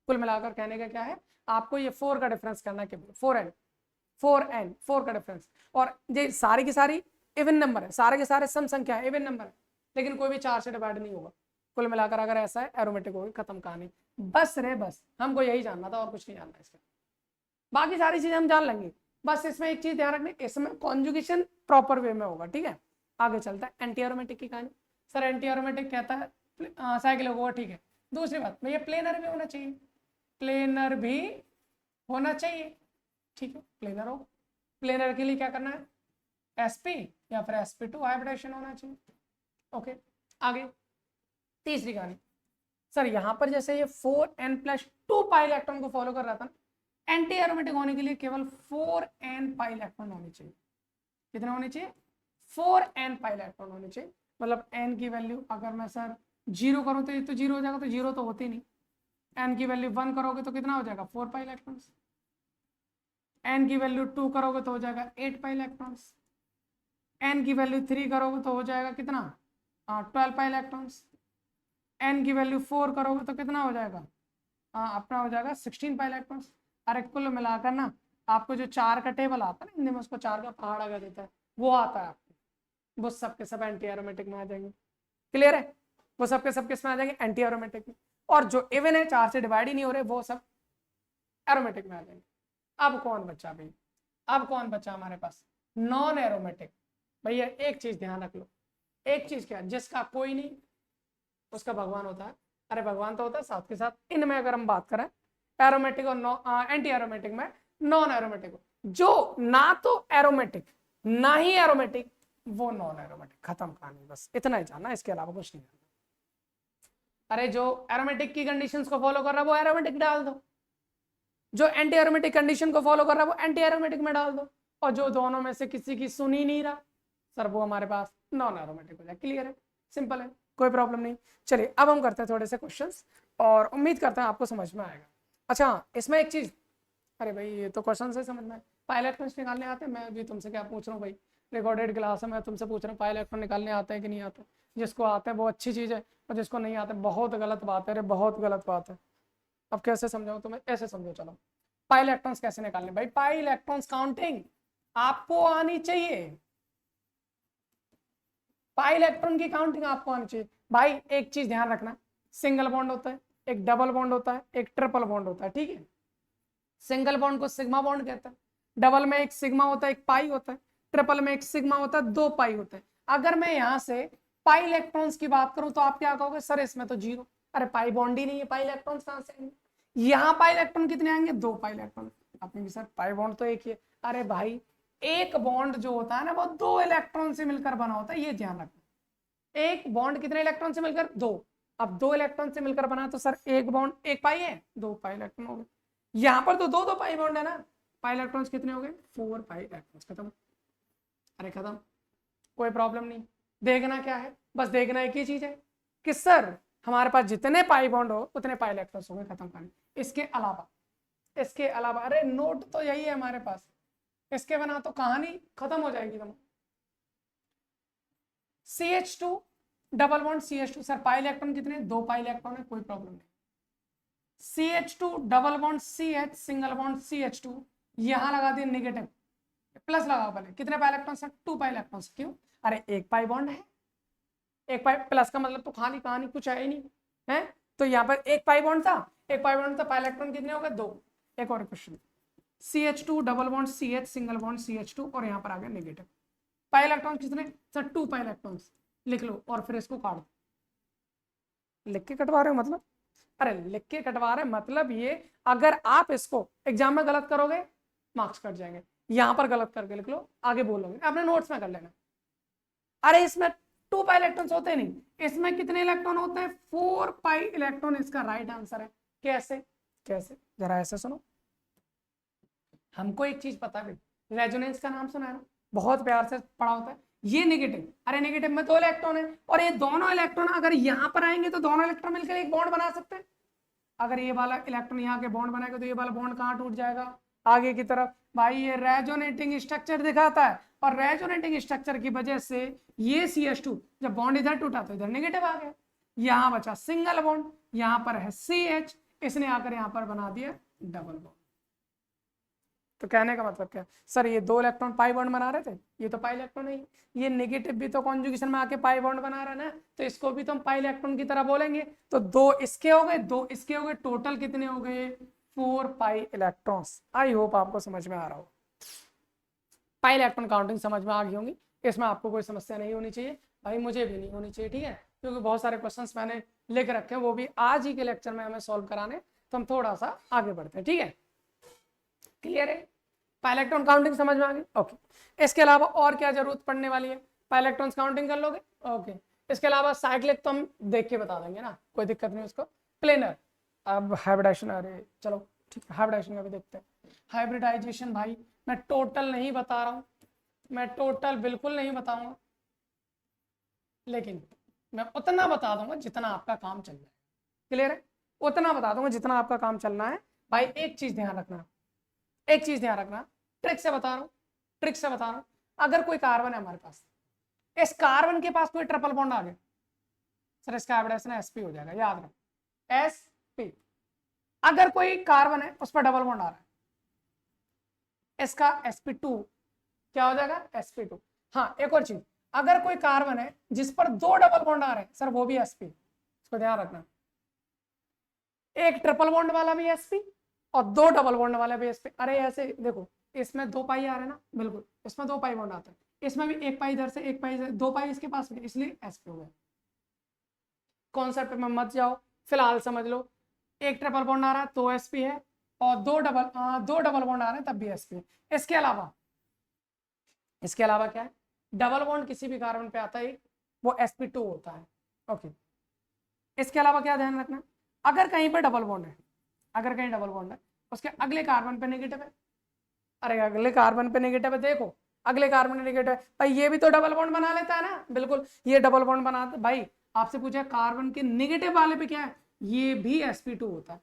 कुल मिलाकर कहने का क्या है, आपको ये 4 का डिफरेंस करना है, केवल 4 का डिफरेंस। और ये सारी की सारी इवन नंबर है, सारे के सारे सम संख्या है, इवन नंबर है, लेकिन कोई भी 4 से डिवाइड नहीं होगा। कुल मिलाकर अगर ऐसा है एरोमेटिक होगी, खत्म कहानी। बस रे बस, हमको यही जानना था और कुछ नहीं जानना इसका, बाकी सारी चीजें हम जान लेंगे। बस इसमें एक चीज ध्यान रखनी, इसमें कॉन्जुगेशन प्रॉपर वे में होगा, ठीक है। आगे चलता है एंटी एरोमेटिक की कहानी। सर एंटी एरोमेटिक कहता है साइक्लिक होगा, ठीक है। दूसरी बात भैया प्लेनर भी होना चाहिए, प्लेनर भी होना चाहिए, ठीक है। प्लेनर हो, प्लेनर के लिए क्या करना है, sp या फिर sp2 हाइब्रिडेशन होना चाहिए। ओके आगे तीसरी कहानी। सर यहाँ पर जैसे ये 4n+2 पाई इलेक्ट्रॉन को फॉलो कर रहा था ना, एंटी एरोमेटिक होने के लिए केवल 4n पाई इलेक्ट्रॉन होने चाहिए। कितने होने चाहिए, 4n पाई इलेक्ट्रॉन होने चाहिए। मतलब n की वैल्यू अगर मैं सर 0 करूँ तो ये तो 0 हो जाएगा, तो 0 तो होती नहीं। n की वैल्यू 1 करोगे तो कितना हो जाएगा, 4 पाई इलेक्ट्रॉन्स। n की वैल्यू 2 करोगे तो हो जाएगा 8 पाई इलेक्ट्रॉन्स। n की वैल्यू 3 करोगे तो हो जाएगा कितना, 12 पाई इलेक्ट्रॉन्स। n की वैल्यू 4 करोगे तो कितना हो जाएगा, अपना हो जाएगा 16 पाई इलेक्ट्रॉन्स। अरे कुल मिलाकर ना आपको जो 4 का टेबल आता है ना, हिंदी में उसको 4 का पहाड़ अगर देता है, वो आता है आपको, वो सब के सब एंटी एरोमेटिक में आ जाएंगे। क्लियर है, वो सब के सब किस में आ जाएंगे, एंटी एरोमेटिक में। और जो इवन है 4 से डिवाइड ही नहीं हो रहे, वो सब एरोमेटिक में आ जाएंगे। अब कौन बचा भाई, अब कौन बचा हमारे पास, नॉन एरोमेटिक। भैया एक चीज ध्यान रख लो, एक चीज क्या, जिसका कोई नहीं उसका भगवान होता है। अरे भगवान तो होता है, साथ के साथ इनमें अगर हम बात करें एरोमेटिक और एंटी एरोमेटिक में नॉन एरोमेटिक, जो ना तो एरोमेटिक ना ही एरोमेटिक, वो नॉन एरोमेटिक, खत्म कहानी। बस इतना ही जानना, इसके अलावा कुछ नहीं जानना। अरे जो एरोमेटिक की कंडीशंस को फॉलो कर रहा है वो एरोमेटिक डाल दो, जो एंटी एरोमेटिक कंडीशन को फॉलो कर रहा है वो एंटी एरोमेटिक में डाल दो, और जो दोनों में से किसी की सुन ही नहीं रहा सर, वो हमारे पास नॉन एरोमेटिक हो जाए। क्लियर है, सिंपल है, कोई प्रॉब्लम नहीं। चलिए अब हम करते हैं थोड़े से क्वेश्चंस, और उम्मीद करते हैं आपको समझ में आएगा। अच्छा इसमें एक चीज, अरे भाई ये तो क्वेश्चन से समझना है, पायलट क्वेश्चन निकालने आते हैं, मैं भी तुमसे क्या पूछ रहा हूँ भाई, रिकॉर्डेड क्लास है, मैं तुमसे पूछ रहा हूँ पायलट इलेक्ट्रॉन निकालने आते हैं कि नहीं आते। जिसको आते हैं वो अच्छी चीज़ है, और जिसको नहीं आते बहुत गलत बात है, अरे बहुत गलत बात है। अब कैसे समझाऊँ तुम्हें, ऐसे समझो, चलो पाई इलेक्ट्रॉन्स कैसे निकालने, भाई पाई इलेक्ट्रॉन्स काउंटिंग आपको आनी चाहिए, पाई इलेक्ट्रॉन की काउंटिंग आपको आनी चाहिए। भाई एक चीज ध्यान रखना, सिंगल बॉन्ड होता है, एक डबल बॉन्ड होता है, एक ट्रिपल बॉन्ड होता है, ठीक है। सिंगल बॉन्ड को सिग्मा बॉन्ड कहते हैं, डबल में एक सिग्मा होता है एक पाई होता है, ट्रिपल में एक सिग्मा होता है दो पाई होते हैं। अगर मैं यहाँ से पाई इलेक्ट्रॉन्स की बात करूं तो आप क्या कहोगे, सर इसमें तो 0, अरे पाई बॉन्ड ही नहीं है, पाई इलेक्ट्रॉन्स कहां से आएंगे। यहाँ पाई इलेक्ट्रॉन कितने आएंगे, 2 पाई इलेक्ट्रॉन। आपने सर पाई बॉन्ड तो एक ही है, अरे भाई एक बॉन्ड जो होता है ना वो 2 इलेक्ट्रॉन से मिलकर बना होता है, ये ध्यान रखना। एक बॉन्ड कितने इलेक्ट्रॉन से मिलकर, 2। अब 2 इलेक्ट्रॉन से मिलकर बना तो सर एक बॉन्ड एक पाई है, 2 पाई इलेक्ट्रॉन हो गए। यहाँ पर तो 2 पाई बॉन्ड है ना, पाई इलेक्ट्रॉन्स कितने हो गए, 4 पाई इलेक्ट्रॉन्स। खत्म, अरे खत्म, कोई प्रॉब्लम नहीं। देखना क्या है, बस देखना एक ही चीज है कि सर हमारे पास जितने पाई बॉन्ड हो उतने पाई इलेक्ट्रॉन्स हो गए, खत्म करने। इसके अलावा अरे नोट तो यही है हमारे पास, इसके बिना तो कहानी खत्म हो जाएगी। तुम CH2 double bond CH2, sir pi electron कितने, 2 पाई इलेक्ट्रॉन है, कोई प्रॉब्लम नहीं। CH2 double bond CH single bond CH2, यहां लगा दिए नेगेटिव, प्लस लगाओ पहले, कितने pi electron sir, 2 pi electron. क्यों, अरे एक पाई बॉन्ड है, एक पाई प्लस का मतलब तो खाली कहानी कुछ है ही नहीं है, तो यहाँ पर एक पाई बॉन्ड था, एक पाई बॉन्ड था, पाई इलेक्ट्रॉन कितने हो गए, 2। एक और question, CH2 double bond CH single bond CH2, और यहाँ पर आ गया नेगेटिव। पाई इलेक्ट्रॉन कितने सर, 2 पाई इलेक्ट्रॉन। लिख लो और फिर इसको काट दो। लिख के कटवा रहे हो मतलब, अरे लिख के कटवा रहे मतलब ये, अगर आप इसको एग्जाम में गलत करोगे मार्क्स कट जाएंगे। यहां पर गलत करके लिख लो, आगे बोलोगे अपने नोट्स में कर लेना। अरे इसमें 2 पाई इलेक्ट्रॉन्स होते नहीं, इसमें कितने इलेक्ट्रॉन होते हैं, 4 पाई इलेक्ट्रॉन इसका राइट आंसर है। कैसे कैसे, जरा ऐसे सुनो। हमको एक चीज पता है, रेजोनेंस का नाम सुना है ना, बहुत प्यार से पढ़ा होता है। ये नेगेटिव, अरे नेगेटिव में 2 इलेक्ट्रॉन है, और ये दोनों इलेक्ट्रॉन अगर यहाँ पर आएंगे तो दोनों इलेक्ट्रॉन मिलकर एक बॉन्ड बना सकते हैं। अगर ये वाला इलेक्ट्रॉन यहाँ के बॉन्ड बनाएगा तो ये वाला बॉन्ड कहाँ टूट जाएगा, आगे की तरफ। भाई ये रेजोनेटिंग स्ट्रक्चर दिखाता है, और रेजोनेटिंग स्ट्रक्चर की वजह से ये CH2 जब बॉन्ड इधर टूटा तो इधर नेगेटिव आ गया, यहाँ बचा सिंगल बॉन्ड, यहाँ पर है CH, इसने आकर यहाँ पर बना दिया डबल बॉन्ड। तो कहने का मतलब क्या सर, ये 2 इलेक्ट्रॉन पाई बॉन्ड बना रहे थे, ये तो पाई इलेक्ट्रॉन नहीं, ये नेगेटिव भी तो कॉन्जुगेशन में आके पाई बॉन्ड बना रहा है ना, तो इसको भी तो हम पाई इलेक्ट्रॉन की तरह बोलेंगे। तो 2 इसके हो गए, 2 इसके हो गए, टोटल कितने हो गए 4 पाई इलेक्ट्रॉन्स। आई होप आपको समझ में आ रहा हो, पाई इलेक्ट्रॉन काउंटिंग समझ में आ गई होंगी, इसमें आपको कोई समस्या नहीं होनी चाहिए भाई, मुझे भी नहीं होनी चाहिए, ठीक है, क्योंकि बहुत सारे क्वेश्चंस मैंने लिख रखे हैं, वो भी आज ही के लेक्चर में हमें सॉल्व कराने, तो हम थोड़ा सा आगे बढ़ते हैं, ठीक है, क्लियर है, पाई इलेक्ट्रॉन काउंटिंग समझ में आ गई, ओके। इसके अलावा और क्या जरूरत पड़ने वाली है, पाई इलेक्ट्रॉन्स काउंटिंग कर लोगे, ओके। इसके अलावा साइक्लिक तो हम देख के बता देंगे ना, कोई दिक्कत नहीं उसको। प्लेनर, अब हाइब्रिडाइजेशन, अरे चलो ठीक है, हाइब्रिडाइजेशन का भी देखते हैं। हाइब्रिडाइजेशन भाई मैं टोटल नहीं बता रहा हूँ, मैं टोटल बिल्कुल नहीं बताऊंगा, लेकिन मैं उतना बता दूंगा जितना आपका काम चल रहा है, क्लियर है, उतना बता दूंगा जितना आपका काम चलना है। भाई एक चीज ध्यान रखना, एक चीज ध्यान रखना, ट्रिक से बता रहा हूँ, ट्रिक से बता रहा हूँ। अगर कोई कार्बन है हमारे पास, इस कार्बन के पास कोई ट्रिपल बॉन्ड आ गया, सर इसका हाइब्रिडाइजेशन एसपी हो जाएगा, याद रखो एसपी। अगर कोई कार्बन है उस पर डबल बॉन्ड आ रहा है, इसका sp2 क्या हो जाएगा sp2। हाँ एक और चीज, अगर कोई कार्बन है जिस पर 2 डबल बॉन्ड आ रहे हैं, सर वो भी sp, इसको ध्यान रखना, एक ट्रिपल बॉन्ड वाला भी sp और 2 डबल बॉन्ड वाला भी sp। अरे ऐसे देखो, इसमें 2 पाई आ रहे हैं ना, बिल्कुल इसमें 2 पाई बॉन्ड आता है, इसमें भी 1 पाई इधर से 1 पाई 2 पाई इसके पास में, इसलिए sp हो गया। कॉन्सेप्ट में मत जाओ, फिलहाल समझ लो, एक ट्रिपल बॉन्ड आ रहा है तो sp है, और 2 डबल बॉन्ड आ रहे हैं तब भी sp है। इसके अलावा क्या है, डबल बॉन्ड किसी भी कार्बन पे आता है वो sp2 होता है, ओके। इसके अलावा क्या ध्यान रखना, अगर कहीं पर डबल बॉन्ड है, अगर कहीं डबल बॉन्ड है उसके अगले कार्बन पे नेगेटिव है, अरे अगले कार्बन पे नेगेटिव है, देखो अगले कार्बन पे नेगेटिव है भाई, ये भी तो डबल बॉन्ड बना लेता है ना, बिल्कुल ये डबल बॉन्ड बनाता भाई। आपसे पूछा कार्बन के नेगेटिव वाले पे क्या है, ये भी sp2 होता है,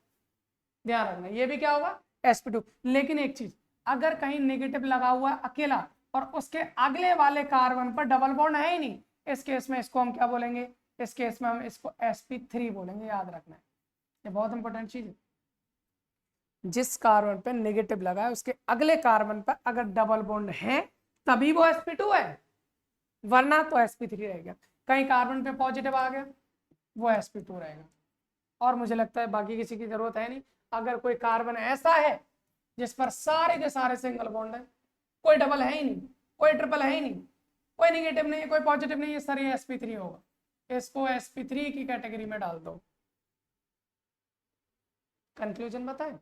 ध्यान रखना ये भी क्या होगा sp2। लेकिन एक चीज, अगर कहीं नेगेटिव लगा हुआ है अकेला और उसके अगले वाले कार्बन पर डबल बॉन्ड है ही नहीं, इस केस में इसको हम क्या बोलेंगे, इस केस में हम इसको sp3 बोलेंगे, याद रखना है, ये बहुत इंपॉर्टेंट चीज है। जिस कार्बन पे नेगेटिव लगा है उसके अगले कार्बन पर अगर डबल बॉन्ड है तभी वो sp2 है, वरना तो sp3 रहेगा। कहीं कार्बन पे पॉजिटिव आ गया वो sp2 रहेगा। और मुझे लगता है बाकी किसी की जरूरत है नहीं। अगर कोई कार्बन ऐसा है जिस पर सारे के सारे सिंगल बॉन्ड है, कोई डबल है ही नहीं, कोई ट्रिपल है ही नहीं, कोई नेगेटिव नहीं है, कोई पॉजिटिव नहीं है, सर ये sp3 होगा, इसको sp3 की कैटेगरी में डाल दो। कंक्लूजन बताएं,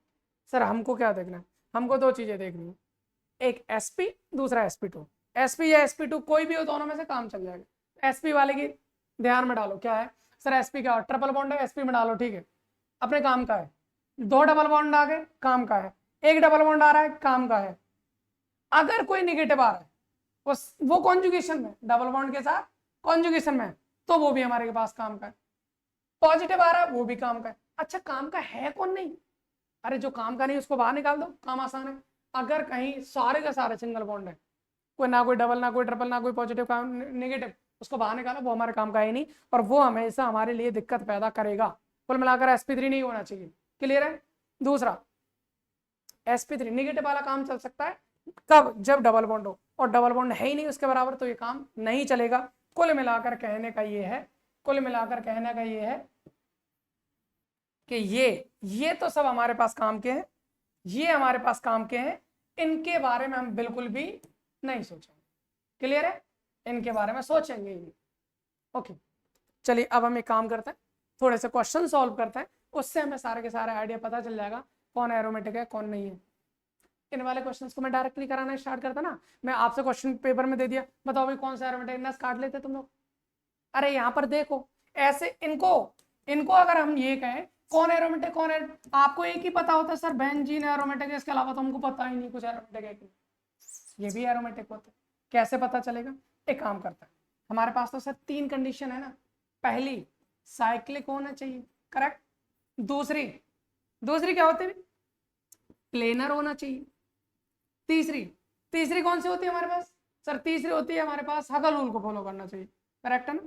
सर हमको क्या देखना है, हमको 2 चीजें देखनी है, एक sp, दूसरा sp2। sp या sp2 कोई भी हो, दोनों में से काम चल जाएगा। sp वाले की ध्यान में डालो, क्या है सर sp क्या, ट्रिपल बॉन्ड है, sp में डालो, ठीक है, अपने काम का है। 2 डबल बॉन्ड आ गए, काम का है। 1 डबल बॉन्ड आ रहा है, काम का है। अगर कोई निगेटिव आ रहा है वो कॉन्जुगेशन में, डबल बॉन्ड के साथ कॉन्जुगेशन में, तो वो भी हमारे के पास काम का है। पॉजिटिव आ रहा है वो भी काम का है। अच्छा काम का है कौन नहीं, अरे जो काम का नहीं उसको बाहर निकाल दो, काम आसान है। अगर कहीं सारे का सारे सिंगल बॉन्ड है, कोई ना कोई डबल ना कोई ट्रिपल ना कोई पॉजिटिव नेगेटिव, उसको बाहर निकालो, वो हमारे काम का है नहीं, और वो हमेशा हमारे लिए दिक्कत पैदा करेगा। कुल मिलाकर sp3 नहीं होना चाहिए, क्लियर है। दूसरा sp3 नेगेटिव वाला काम चल सकता है कब, जब डबल बॉन्ड हो, और डबल बॉन्ड है ही नहीं उसके बराबर, तो ये काम नहीं चलेगा। कुल मिलाकर कहने का ये है, कुल मिलाकर कहने का ये है कि ये तो सब हमारे पास काम के हैं, ये हमारे पास काम के हैं, इनके बारे में हम बिल्कुल भी नहीं सोचेंगे, क्लियर है, इनके बारे में सोचेंगे ही। ओके चलिए अब हम एक काम करते हैं, थोड़े से क्वेश्चन सॉल्व करते हैं, उससे हमें सारे के सारे आइडिया पता चल जाएगा कौन एरोमेटिक है कौन नहीं है। इन वाले क्वेश्चंस को मैं डायरेक्टली कराना स्टार्ट करता ना, मैं आपसे क्वेश्चन पेपर में दे दिया, बताओ भाई कौन सा एरोमेटिक, नस काट लेते तुम लोग। अरे यहाँ पर देखो ऐसे, इनको अगर हम ये कहें कौन एरोमेटिक कौन है, आपको एक ही पता होता है सर बेंजीन एरोमेटिक है, इसके अलावा तो हमको पता ही नहीं कुछ एरोमेटिक है कि ये भी एरोमेटिक होता है, कैसे पता चलेगा। एक काम करता है, हमारे पास तो सर 3 कंडीशन है ना, पहली साइक्लिक होना चाहिए, करेक्ट, दूसरी क्या होती है, प्लेनर होना चाहिए, तीसरी कौन सी होती है हमारे पास, सर तीसरी होती है हमारे पास हकल रूल को फॉलो करना चाहिए, करेक्ट है ना,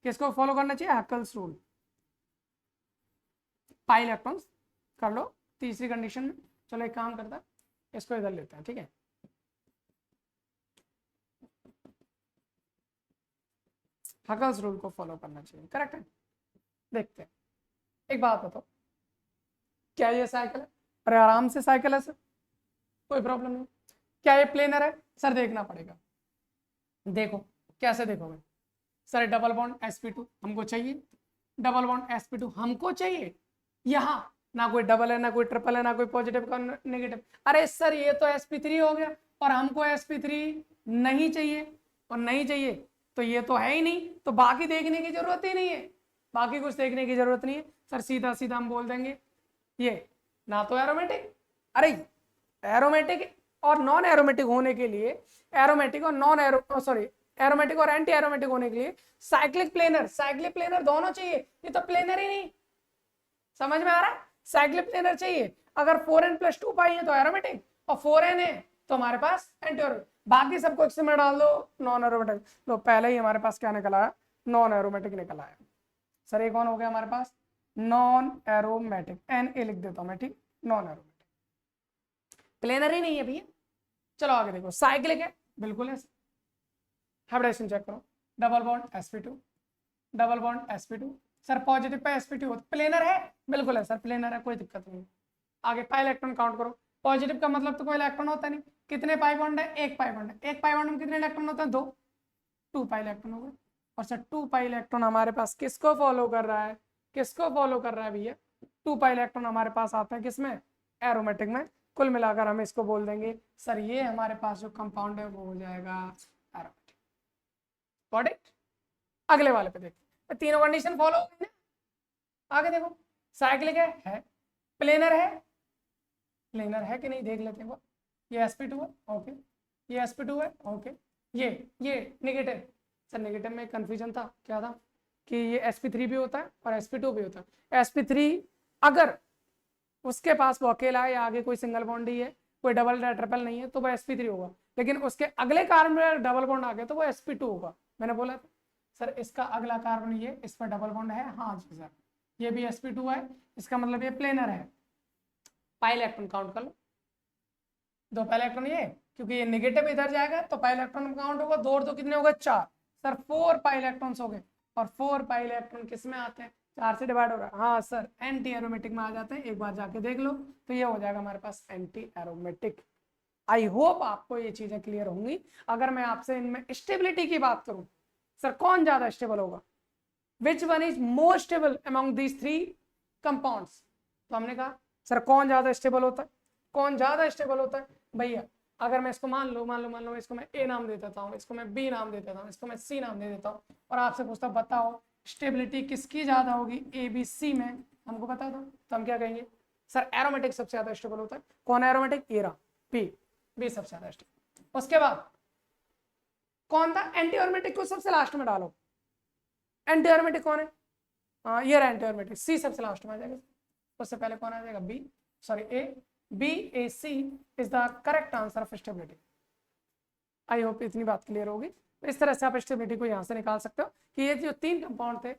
किसको फॉलो करना चाहिए, हकल्स रूल। पाई इलेक्ट्रॉन्स कर लो तीसरी कंडीशन में। चलो एक काम करता है, इसको इधर लेते हैं, ठीक है। हकल्स रूल को फॉलो करना चाहिए, करेक्ट है। देखते हैं, एक बात बताओ, क्या ये साइकिल है? अरे आराम से साइकिल है सर, कोई प्रॉब्लम नहीं। क्या ये प्लेनर है? सर देखना पड़ेगा। देखो कैसे देखोगे सर, डबल बॉन्ड sp2 हमको चाहिए, डबल बॉन्ड sp2 हमको चाहिए। यहाँ ना कोई डबल है, ना कोई ट्रिपल है, ना कोई पॉजिटिव का नेगेटिव। अरे सर ये तो sp3 हो गया, और हमको sp3 नहीं चाहिए, और नहीं चाहिए तो ये तो है ही नहीं, तो बाकी देखने की जरूरत ही नहीं है, बाकी कुछ देखने की जरूरत नहीं है सर। सीधा सीधा हम बोल देंगे ये ना तो एरोमेटिक, अरे एरोमेटिक और नॉन एरोमेटिक होने के लिए, एरोमेटिक और नॉन एरो सॉरी एरोमेटिक और एंटी एरोमेटिक होने के लिए साइक्लिक प्लेनर दोनों चाहिए। ये तो प्लेनर ही नहीं, समझ में आ रहा है? साइक्लिक प्लेनर चाहिए। अगर 4n + 2 पाई है तो एरोमेटिक, और 4n है तो हमारे पास एंटी एरोमेटिक। बाकी सबको एक में डाल दो नॉन एरोमेटिक। तो पहले ही हमारे पास क्या निकला है? नॉन एरोमेटिक निकला है। सर ये कौन हो गया हमारे पास? Non aromatic. Na लिख देता हूं मैं, ठीक, नॉन एरोमेटिक, प्लेनर ही नहीं है भैया। चलो आगे देखो, साइक्लिक है, बिल्कुल है। हाइब्रिडेशन चेक करो, double bond sp2, double bond sp2। Sir positive pay sp2 planar है, बिल्कुल है सर, प्लेनर है, कोई दिक्कत नहीं। आगे पाई इलेक्ट्रॉन काउंट करो। पॉजिटिव का मतलब तो कोई इलेक्ट्रॉन होता नहीं। कितने पाई बॉन्ड है? एक पाई बॉन्ड है। एक पाई बॉन्ड में कितने इलेक्ट्रॉन होते हैं? 2, 2 पाई इलेक्ट्रॉन हो गए। और सर 2 पाई इलेक्ट्रॉन हमारे पास किसको फॉलो कर रहा है? किसको फॉलो कर रहा है भैया? 2 पाई इलेक्ट्रॉन हमारे पास आता है किसमें? एरोमेटिक में। कुल मिलाकर हम इसको बोल देंगे सर ये हमारे पास जो कंपाउंड है वो हो जाएगा एरोमेटिक। Got it? अगले वाले पे देखते, तीनों कंडीशन फॉलो हो गई ना। आगे देखो, साइक्लिक है, प्लेनर है कि नहीं देख लेते हैं। वो ये sp2 है, ओके, ये sp2 है, ओके, ये नेगेटिव। सर नेगेटिव में कंफ्यूजन था, क्या था कि ये sp3 भी होता है और sp2 भी होता है। sp3 अगर उसके पास वो अकेला है या आगे कोई सिंगल बॉन्ड ही है, कोई डबल या ट्रिपल नहीं है, तो वो sp3 होगा। लेकिन उसके अगले कार्बन में डबल बॉन्ड आ गया तो वो sp2 होगा। मैंने बोला था सर इसका अगला कार्बन ये, इस पर डबल बॉन्ड है, हाँ जी सर, ये भी sp2 है, इसका मतलब ये प्लेनर है। पाई इलेक्ट्रॉन काउंट कर लो, 2 पाई इलेक्ट्रॉन ये, क्योंकि ये नेगेटिव इधर जाएगा तो पाई इलेक्ट्रॉन काउंट होगा, 2 और 2 कितने हो गए? 4। सर 4 पाई इलेक्ट्रॉन्स हो गए, और 4 पाई इलेक्ट्रॉन किस में आते हैं? 4 से डिवाइड हो रहा है, हाँ सर एंटी एरोमेटिक में आ जाते हैं। एक बार जाके देख लो, तो ये हो जाएगा हमारे पास एंटी एरोमेटिक। आई होप आपको ये चीजें क्लियर होंगी। अगर मैं आपसे इनमें स्टेबिलिटी की बात करूं, सर कौन ज्यादा स्टेबल होगा, which one is more stable among these 3 compounds, तो हमने कहा सर कौन ज्यादा स्टेबल होता है? कौन ज्यादा स्टेबल होता है भैया? अगर मैं इसको मान लो इसको मैं ए नाम दे देता हूँ, इसको मैं बी नाम दे देता हूँ, इसको मैं सी नाम दे देता हूँ, और आपसे पूछता बताओ स्टेबिलिटी किसकी ज्यादा होगी ए बी सी में, हमको बता दो, तो हम क्या कहेंगे? सर एरोमेटिक सबसे ज्यादा स्टेबल होता है। कौन एरोमेटिक? एरा, बी सबसे ज्यादा स्टेबल। उसके बाद कौन था? एंटी एरोमेटिक को सबसे लास्ट में डालो। एंटी एरोमेटिक कौन है? हाँ ये रहा एंटी एरोमेटिक, सी सबसे लास्ट में आ जाएगा। उससे पहले कौन आ जाएगा? B, sorry A. BAC is the correct answer of stability. I hope इतनी बात क्लियर होगी। तो इस तरह से आप स्टेबिलिटी को यहाँ से निकाल सकते हो कि ये जो 3 कंपाउंड थे,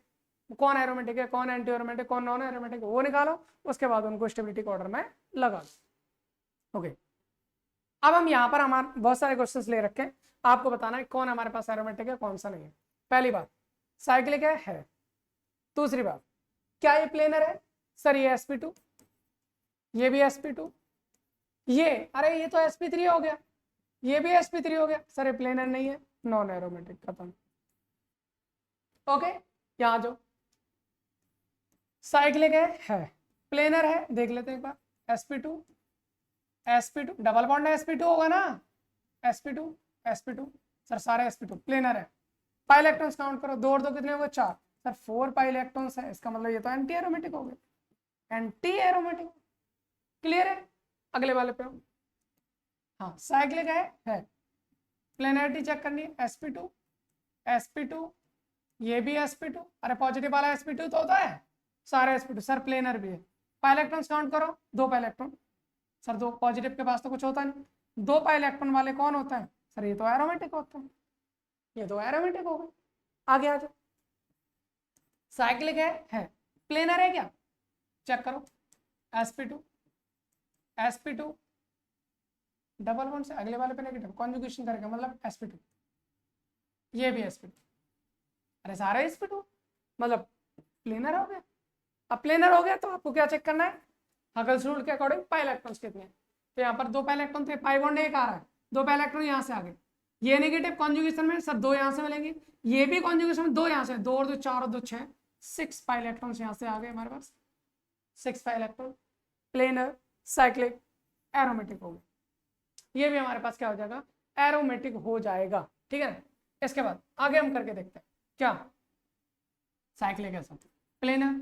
कौन एरोमेटिक है, कौन एंटी एरोमेटिक, कौन नॉन एरोमेटिक, वो निकालो, उसके बाद उनको स्टेबिलिटी के ऑर्डर में लगा दो। ओके, अब हम यहाँ पर हमारे बहुत सारे क्वेश्चंस ले रखे हैं, आपको बताना है कौन हमारे पास एरोमेटिक है कौन सा नहीं है। पहली बात, साइक्लिक है। दूसरी बात, क्या ये प्लेनर है? सर ये sp2, ये भी sp2, ये अरे ये तो sp3 हो गया, ये भी sp3 हो गया। सर ये प्लेनर नहीं है, नॉन एरोमेटिक, खत्म। ओके, यहाँ जो साइक्लिक है, प्लेनर है, देख लेते हैं एक बार, sp2 डबल बॉन्ड है, sp2 होगा ना, sp2 सर सारे sp2, प्लेनर है। पाई इलेक्ट्रॉन्स काउंट करो, 2 और 2 कितने हो गए? 4। सर 4 पाई इलेक्ट्रॉन्स है, इसका मतलब ये तो एंटी एरोमेटिक हो गए, एंटी एरोमेटिक। क्लियर है? अगले वाले पे हो। हाँ साइक्लिक है, प्लेनरिटी चेक करनी है, sp2 ये भी sp2, अरे पॉजिटिव वाला sp2 तो होता है, सारे sp2। सर प्लेनर भी है, पाई इलेक्ट्रॉन्स काउंट करो, 2 पाई इलेक्ट्रॉन। सर 2 पॉजिटिव के पास तो कुछ होता नहीं, 2 पाई इलेक्ट्रॉन वाले कौन होता है? सर ये तो एरोमेटिक होता है, ये तो एरोमेटिक हो गए। आगे आ जाओ, साइक्लिक है, प्लेनर है क्या? चेक करो, sp2 sp2 डबल बॉन्ड से अगले वाले पे नेगेटिव कॉन्जुगेशन करेगा मतलब sp2, ये भी sp2, अरे सारे sp2 मतलब प्लेनर हो गया। अब प्लेनर हो गया तो आपको क्या चेक करना है, हगल्स रूल के अकॉर्डिंग पाई इलेक्ट्रॉन्स कितने हैं। तो यहाँ पर 2 पाई इलेक्ट्रॉन थे, पाई बॉन्ड एक आ रहा है, 2 पाई इलेक्ट्रॉन यहाँ से आ गए, ये नेगेटिव कॉन्जुगेशन में सर 2 यहाँ से मिलेंगे, ये भी कॉन्जुगेशन में 2 यहाँ से, 2 और 2 4 और 2 6, 6 पाई इलेक्ट्रॉन्स यहाँ से आ गए हमारे पास, 6 pi electron planar cyclic aromatic हो गए। ये भी हमारे पास क्या हो जाएगा, एरोमेटिक हो जाएगा। ठीक है, इसके बाद आगे हम करके देखते हैं क्या, साइक्लिक ऐसा प्लेनर।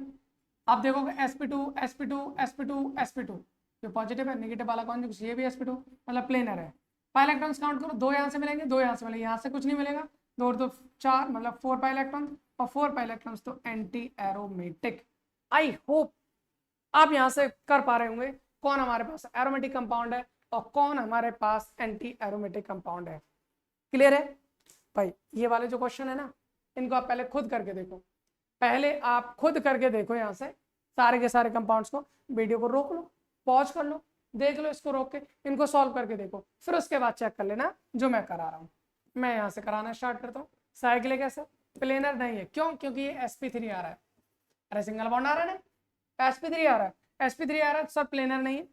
आप देखोगे sp2 sp2 sp2 sp2, जो पॉजिटिव है नेगेटिव वाला कॉन्जुगेशन, ये भी sp2 मतलब प्लेनर है। पाई इलेक्ट्रॉन्स काउंट करो, 2 यहाँ से मिलेंगे, 2 यहाँ से मिलेंगे, यहाँ से कुछ नहीं मिलेगा, 2 और 2 4 मतलब 4 पाई इलेक्ट्रॉन, और 4 पाई इलेक्ट्रॉन्स तो एंटी एरोमेटिक। आई होप आप यहाँ से कर पा रहे होंगे कौन हमारे पास एरोमेटिक कंपाउंड है और कौन हमारे पास एंटी एरोमेटिक कंपाउंड है। क्लियर है भाई, ये वाले जो क्वेश्चन है ना, इनको आप पहले खुद करके देखो, पहले आप खुद करके देखो, यहाँ से सारे के सारे कंपाउंड्स को, वीडियो को रोक लो, पॉज कर लो, देख लो इसको रोक के, इनको सॉल्व करके देखो, फिर उसके बाद चेक कर लेना जो मैं करा रहा हूँ। मैं यहाँ से कराना स्टार्ट करता हूँ। साइक्लिक ऐसे प्लेनर नहीं है, क्यों, क्योंकि ये sp3 आ रहा है, अरे सिंगल बॉन्ड आ रहा है ना, sp3 आ रहा है, sp3 आ रहा है सर प्लेनर नहीं है,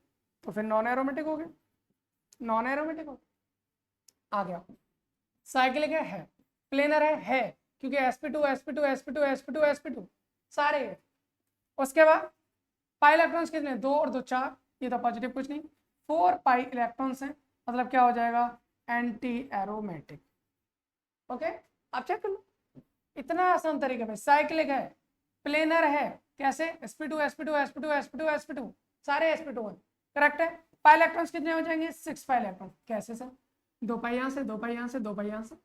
तो फिर नॉन एरोमेटिक हो गया, नॉन एरोमेटिक हो आ गया। साइक्लिक है प्लेनर है क्योंकि sp2 sp2 sp2 sp2 sp2 सारे है। उसके बाद पाई इलेक्ट्रॉन्स कितने, 2 और 2 4, ये तो पॉजिटिव कुछ नहीं, 4 पाई इलेक्ट्रॉन्स हैं, मतलब क्या हो जाएगा, एंटी एरोमेटिक। ओके, आप चेक कर लो, इतना आसान तरीके में। साइक्लिक है प्लेनर है, कैसे, sp2 sp2 sp2 sp2 sp2 सारे sp2 हैं, करेक्ट है। पाई इलेक्ट्रॉन्स कितने हो जाएंगे, 6 पाई इलेक्ट्रॉन, कैसे सर, 2 पाई यहाँ से, 2 पाई यहाँ से, 2 पाई यहाँ से,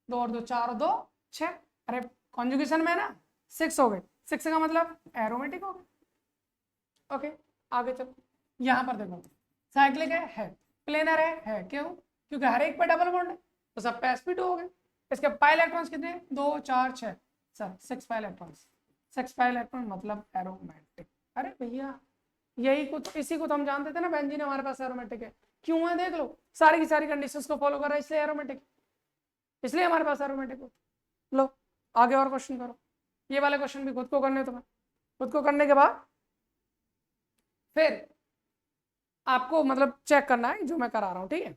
2 और 2 4 और 2 6, अरे कॉन्जुगेशन में ना 6 हो गए, 6 का मतलब एरोमेटिक हो गए। ओके, आगे चलो, यहाँ पर देखो साइक्लिक है प्लेनर है क्यों, क्योंकि हर एक पे डबल बॉन्ड है, तो सब पे sp2 हो गए। इसके पाई इलेक्ट्रॉन्स कितने, 2 4 6 sir 6 pi electrons, 6 pi electron मतलब एरोमेटिक। अरे भैया यही कुछ, इसी को तो हम जानते थे ना बेंजीन हमारे पास एरोमेटिक है, क्यों है देख लो, सारी की सारी कंडीशंस को फॉलो कर रहा है, इसलिए एरोमेटिक, इसलिए हमारे पास एरोमेटिक हो। लो आगे और क्वेश्चन करो, ये वाले क्वेश्चन भी खुद को करने, तुम्हें खुद को करने के बाद फिर आपको मतलब चेक करना है जो मैं करा रहा हूँ। ठीक है,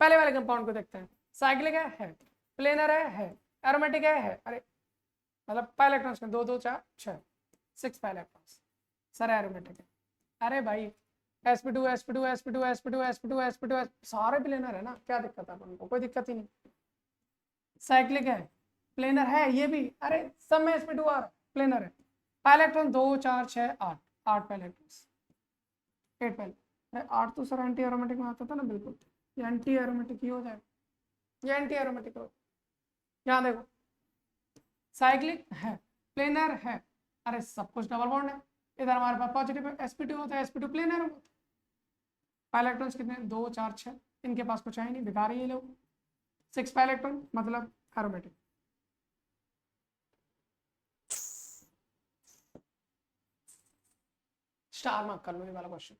पहले वाले कंपाउंड को देखते हैं। साइक्लिक है प्लेनर है एरोमेटिक है, अरे मतलब पाई इलेक्ट्रॉन्स में 2 2 4 6 6 पाई इलेक्ट्रॉन्स, सर एरोमेटिक है। अरे भाई sp2 sp2 sp2 sp2 sp2 sp2 सारे प्लेनर है ना, क्या दिक्कत है अपन को, कोई दिक्कत ही नहीं। साइक्लिक है प्लेनर है ये भी, अरे सब में sp2 आ रहा है, प्लेनर है। पाई इलेक्ट्रॉन 2 4 6 8 8 पाई इलेक्ट्रॉन्स, 8 पाई, अरे 8 तो सर एंटी एरोमेटिक में आता था ना, बिल्कुल ये एंटी एरोमेटिक ही हो जाएगा, ये एंटी एरोमेटिक हो। यहाँ देखो साइक्लिक है प्लेनर है, अरे सब कुछ डबल बॉन्ड है, इधर हमारे पास पॉजिटिव sp2 होता है, sp2 प्लेनर होता है। पाई इलेक्ट्रॉन्स कितने, 2 4 6, इनके पास कुछ है नहीं, बेकार ही ये लोग, 6 पाई इलेक्ट्रॉन मतलब एरोमेटिक। स्टार मार्क कर लो ये वाला question,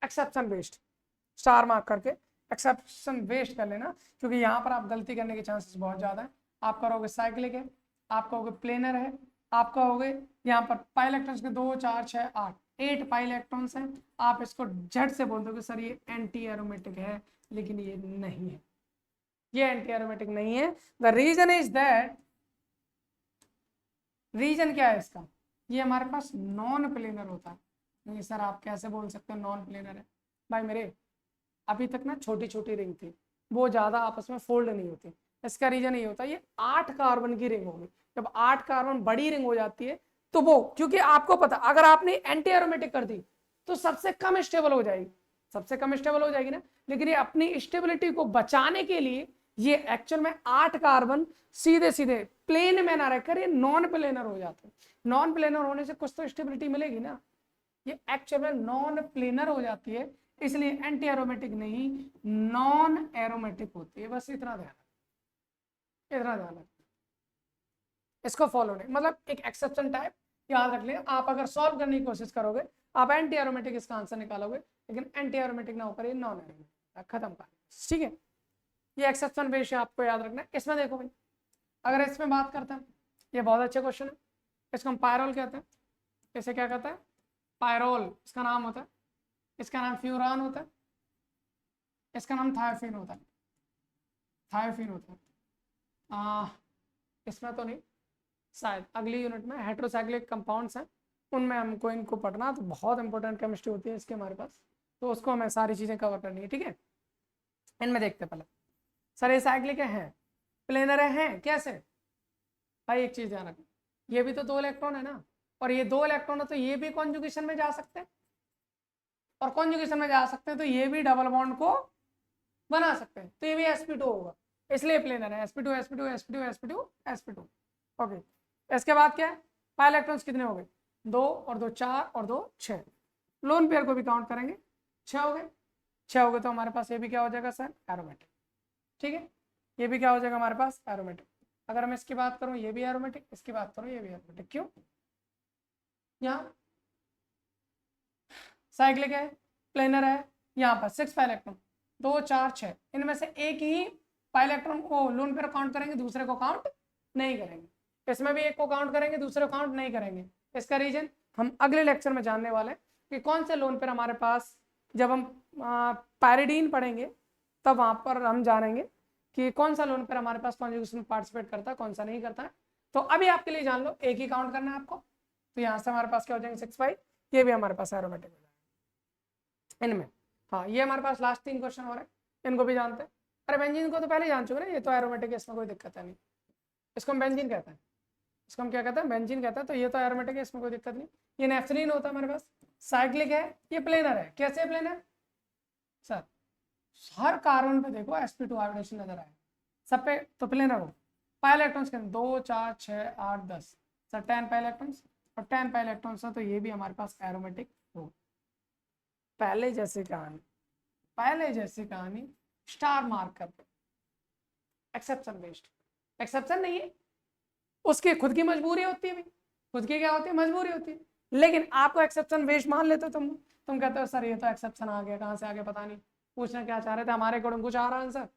exception west, star mark करके एक्सेप्शन वेस्ट कर लेना, क्योंकि यहाँ पर आप गलती करने के चांसेस बहुत ज़्यादा है। आप करोगे साइक्लिक है, आप कहोगे प्लेनर है, आप कहोगे यहाँ पर पाई इलेक्ट्रॉन्स के 2 4 6 8 8 पाई इलेक्ट्रॉन्स हैं, आप इसको झट से बोल दोगे सर ये एंटी एरोमेटिक है, लेकिन ये नहीं है, ये एंटी एरोमेटिक नहीं है। The reason is that, reason क्या है इसका, ये हमारे पास नॉन प्लेनर होता है। नहीं सर आप कैसे बोल सकते हो नॉन प्लेनर है, भाई मेरे अभी तक ना छोटी छोटी रिंग थी, वो ज़्यादा आपस में फोल्ड नहीं होती, इसका रीजन ये होता है ये 8 कार्बन की रिंग होगी, जब 8 कार्बन बड़ी रिंग हो जाती है तो वो, क्योंकि आपको पता अगर आपने एंटी एरोमेटिक कर दी तो सबसे कम स्टेबल हो जाएगी, सबसे कम स्टेबल हो जाएगी ना, लेकिन ये अपनी स्टेबिलिटी को बचाने के लिए ये एक्चुअल में 8 कार्बन सीधे सीधे प्लेन में ना रहकर ये नॉन प्लेनर हो जाते हैं। नॉन प्लेनर होने से कुछ तो स्टेबिलिटी मिलेगी ना, ये एक्चुअल में नॉन प्लेनर हो जाती है, इसलिए एंटी एरोमेटिक नहीं नॉन एरोमेटिक होती है। बस इतना ध्यान, इतना ध्यान रखना, इसको फॉलो नहीं, मतलब एक एक्सेप्शन टाइप याद रख ले। आप अगर सॉल्व करने की कोशिश करोगे आप एंटी एरोमेटिक इसका आंसर निकालोगे, लेकिन एंटी एरोमेटिक ना होकर ये नॉन एरोमेटिक, खत्म कर, ठीक है। ये एक्सेप्शन बेस आपको याद रखना है। इसमें देखो भाई, अगर इसमें बात करते हैं, ये बहुत अच्छा क्वेश्चन है, इसको हम पायरोल कहते हैं। इसे क्या कहते हैं? पायरोल इसका नाम होता है, इसका नाम फ्यूरान होता है, इसका नाम थायोफिन होता है, थायोफिन होता है। इसमें तो नहीं, शायद अगली यूनिट में हेट्रोसाइक्लिक कंपाउंड्स हैं, उनमें हमको इनको पढ़ना, तो बहुत इंपॉर्टेंट केमिस्ट्री होती है इसके हमारे पास, तो उसको हमें सारी चीज़ें कवर करनी है, ठीक है। इनमें देखते पहले, सर ये साइक्लिक हैं, प्लेनर हैं, कैसे भाई? एक चीज़ ध्यान रखना, ये भी तो 2 इलेक्ट्रॉन है ना, और ये 2 इलेक्ट्रॉन है, तो ये भी कॉन्जुगेशन में जा सकते हैं, और कॉन्जुगेशन में जा सकते हैं तो ये भी डबल बॉन्ड को बना सकते हैं, तो ये भी sp2 होगा, इसलिए प्लेनर है। sp2 sp2 sp2 sp2 sp2। Okay, इसके बाद क्या है? पाई इलेक्ट्रॉन्स कितने हो गए? 2 और 2 4 और 2 6। लोन पेयर को भी काउंट करेंगे, 6 हो गए। 6 हो गए तो हमारे पास ये भी क्या हो जाएगा सर? एरोमेटिक, ठीक है। ये भी क्या हो जाएगा हमारे पास? एरोमेटिक। अगर मैं इसकी बात करूं, ये भी एरोमेटिक, इसकी बात करूं, ये भी एरोमेटिक। क्यों? यहाँ साइक्लिक है, प्लेनर है, यहाँ पर 6 पाई इलेक्ट्रॉन, 2 4 6, इनमें से एक ही पाई इलेक्ट्रॉन को लोन पेयर काउंट करेंगे, दूसरे को काउंट नहीं करेंगे। इसमें भी एक को काउंट करेंगे, दूसरे को काउंट नहीं करेंगे। इसका रीजन हम अगले लेक्चर में जानने वाले हैं कि कौन से लोन पेयर हमारे पास, जब हम पैरिडीन पढ़ेंगे तब वहाँ पर हम जानेंगे कि कौन सा लोन पेयर हमारे पास कॉन्जुगेशन में पार्टिसिपेट करता है, कौन सा नहीं करता है। तो अभी आपके लिए जान लो, एक ही काउंट करना है आपको, तो यहाँ से हमारे पास क्या हो जाएंगे? 6 पाई, ये भी हमारे पास एरोमेटिक हो जाएगा इनमें। हाँ, ये हमारे पास लास्ट 3 क्वेश्चन हो रहे हैं, इनको भी जानते हैं। अरे बेंजीन को तो पहले जान चुके ना, ये तो एरोमेटिक है, इसमें कोई दिक्कत है नहीं, इसको हम बेंजीन कहते हैं, इसको हम क्या कहते हैं? बेंजीन कहते हैं। तो ये तो एरोमेटिक है, इसमें कोई दिक्कत नहीं। ये नेफ्थलीन होता है हमारे पास, साइक्लिक है, ये प्लेनर है। कैसे प्लेनर सर? हर कार्बन पे देखो sp2 हाइब्रिडेशन नजर आए, सब पे तो प्लेनर हो। पाई इलेक्ट्रॉन्स के 2 4 6 8 10 सर 10 पाई इलेक्ट्रॉन्स, और 10 पाई इलेक्ट्रॉन्स है, तो ये भी हमारे पास एरोमेटिक हो। पहले जैसी कहानी, पहले जैसी कहानी, स्टार मार्क करते, एक्सेप्शन बेस्ड। एक्सेप्शन नहीं है, उसकी खुद की मजबूरी होती है, खुद की क्या होती है? मजबूरी होती है। लेकिन आपको एक्सेप्शन बेस्ड मान लेते हो तुम कहते हो सर ये तो एक्सेप्शन आ गया, कहाँ से आ गया पता नहीं, पूछना क्या चाह रहे थे, हमारे अकॉर्डिंग कुछ आ रहा आंसर,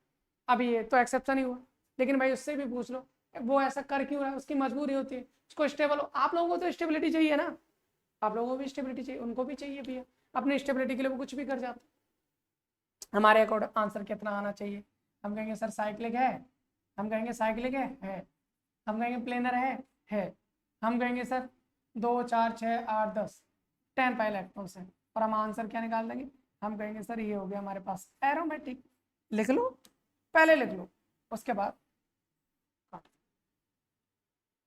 अभी ये तो एक्सेप्शन ही हुआ। लेकिन भाई उससे भी पूछ लो, वो ऐसा कर क्यों रहा है? उसकी मजबूरी होती है, उसको स्टेबल हो। आप लोगों को तो स्टेबिलिटी चाहिए ना, आप लोगों को भी स्टेबिलिटी चाहिए, उनको भी चाहिए भी है, अपनी स्टेबिलिटी के लिए वो कुछ भी कर जाते। हमारे अकॉर्डिंग आंसर कितना आना चाहिए? हम कहेंगे सर साइक्लिक है, हम कहेंगे साइक्लिक है, हम कहेंगे प्लेनर है, हम कहेंगे सर 2 4 6 8 10 10 पाई इलेक्ट्रॉन्स हैं, और हम आंसर क्या निकाल देंगे? हम कहेंगे सर ये हो गया हमारे पास एरोमेटिक। लिख लो, पहले लिख लो, उसके बाद काट।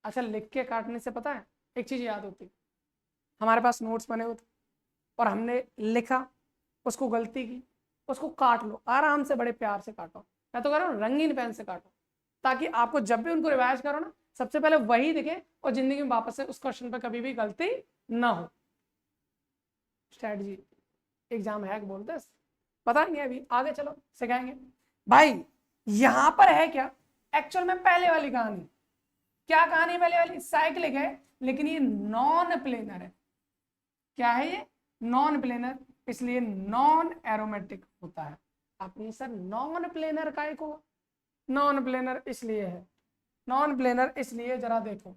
अच्छा, लिख के काटने से पता है एक चीज याद होती, हमारे पास नोट्स बने होते और हमने लिखा, उसको गलती की, उसको काट लो आराम से, बड़े प्यार से काटो। मैं तो कह रहा हूँ रंगीन पेन से काटो, ताकि आपको जब भी उनको रिवाइज करो ना, सबसे पहले वही दिखे, और जिंदगी में वापस से उस क्वेश्चन पर कभी भी गलती ना हो। स्ट्रेटजी एग्जाम हैक बोलते हैं, बताएंगे अभी आगे, चलो सिखाएंगे। भाई यहां पर है क्या? एक्चुअल में पहले वाली कहानी, क्या कहानी पहले वाली? साइक्लिक है, लेकिन ये नॉन प्लेनर है। क्या है ये? नॉन प्लेनर, इसलिए नॉन एरोमेटिक होता है। आपने सर नॉन प्लेनर का एक होगा, नॉन प्लेनर इसलिए है, नॉन प्लेनर इसलिए, जरा देखो,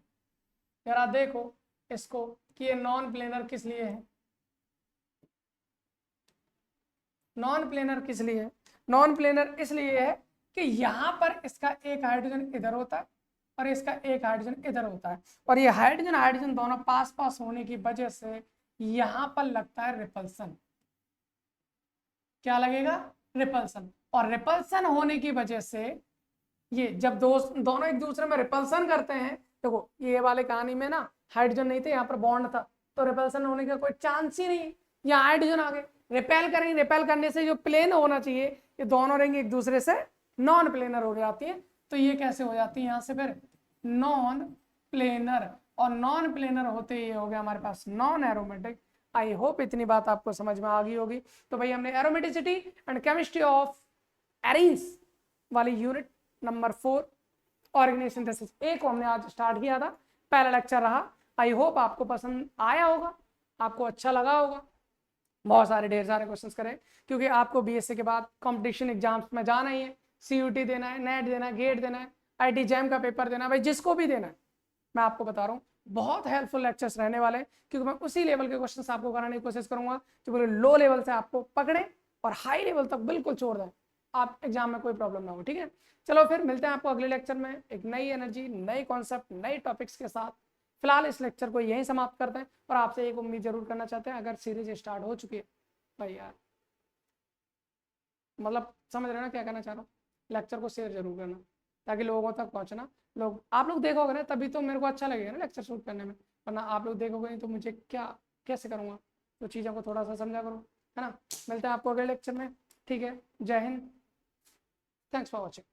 जरा देखो इसको कि ये नॉन प्लेनर किस लिए है। नॉन प्लेनर किस लिए है? नॉन प्लेनर इसलिए है कि यहाँ पर इसका एक हाइड्रोजन इधर होता है और इसका एक हाइड्रोजन इधर होता है, और ये हाइड्रोजन हाइड्रोजन दोनों पास पास होने की वजह से यहाँ पर लगता है रिपल्सन। क्या लगेगा? रिपल्सन। और रिपल्सन होने की वजह से ये जब दोनों एक दूसरे में रिपल्सन करते हैं, देखो ये वाले कहानी में ना हाइड्रोजन नहीं थे, यहाँ पर बॉन्ड था, तो रिपल्सन होने का कोई चांस ही नहीं। यहाँ हाइड्रोजन आ गए, रिपेल करेंगे, रिपेल करने से जो प्लेन होना चाहिए, ये दोनों रहेंगे एक दूसरे से नॉन प्लेनर हो जाती है। तो ये कैसे हो जाती है? यहाँ से फिर नॉन प्लेनर, और नॉन प्लेनर होते ये हो गया हमारे पास नॉन एरोमेटिक। आई होप इतनी बात आपको समझ में आ गई होगी। तो भाई हमने aromaticity and chemistry of arenes वाली यूनिट नंबर 4 ऑर्गेनाइज सिंथेसिस 1 को हमने आज स्टार्ट किया था, पहला लेक्चर रहा। आई होप आपको पसंद आया होगा, आपको अच्छा लगा होगा। बहुत सारे ढेर सारे क्वेश्चंस करें, क्योंकि आपको बीएससी के बाद कंपटीशन एग्जाम्स में जाना ही है, सीयूटी देना है, नेट देना है, गेट देना है, आईटी जैम का पेपर देना है, भाई जिसको भी देना है मैं आपको बता रहा हूँ बहुत हेल्पफुल लेक्चर्स रहने वाले हैं, क्योंकि मैं उसी लेवल के क्वेश्चंस आपको कराने की कोशिश करूंगा जो बिल्कुल लो लेवल से आपको पकड़े और हाई लेवल तक बिल्कुल छोड़ दें, आप एग्जाम में कोई प्रॉब्लम ना हो। ठीक है, चलो फिर मिलते हैं आपको अगले लेक्चर में एक नई एनर्जी, नई कॉन्सेप्ट, नई टॉपिक्स के साथ। फिलहाल इस लेक्चर को यहीं समाप्त करते हैं और आपसे एक उम्मीद जरूर करना चाहते हैं, अगर सीरीज स्टार्ट हो चुकी है भाई यार, मतलब समझ रहे हो ना क्या कहना चाह रहा हूँ, लेक्चर को शेयर जरूर करना ताकि लोगों तक पहुंचना। लोग आप लोग देखोगे ना तभी तो मेरे को अच्छा लगेगा ना लेक्चर शूट करने में, वरना आप लोग देखोगे नहीं तो मुझे क्या कैसे करूँगा। तो चीज़ों को थोड़ा सा समझा करो, है ना। मिलते हैं आपको अगले लेक्चर में। ठीक है, जय हिंद, थैंक्स फॉर वॉचिंग।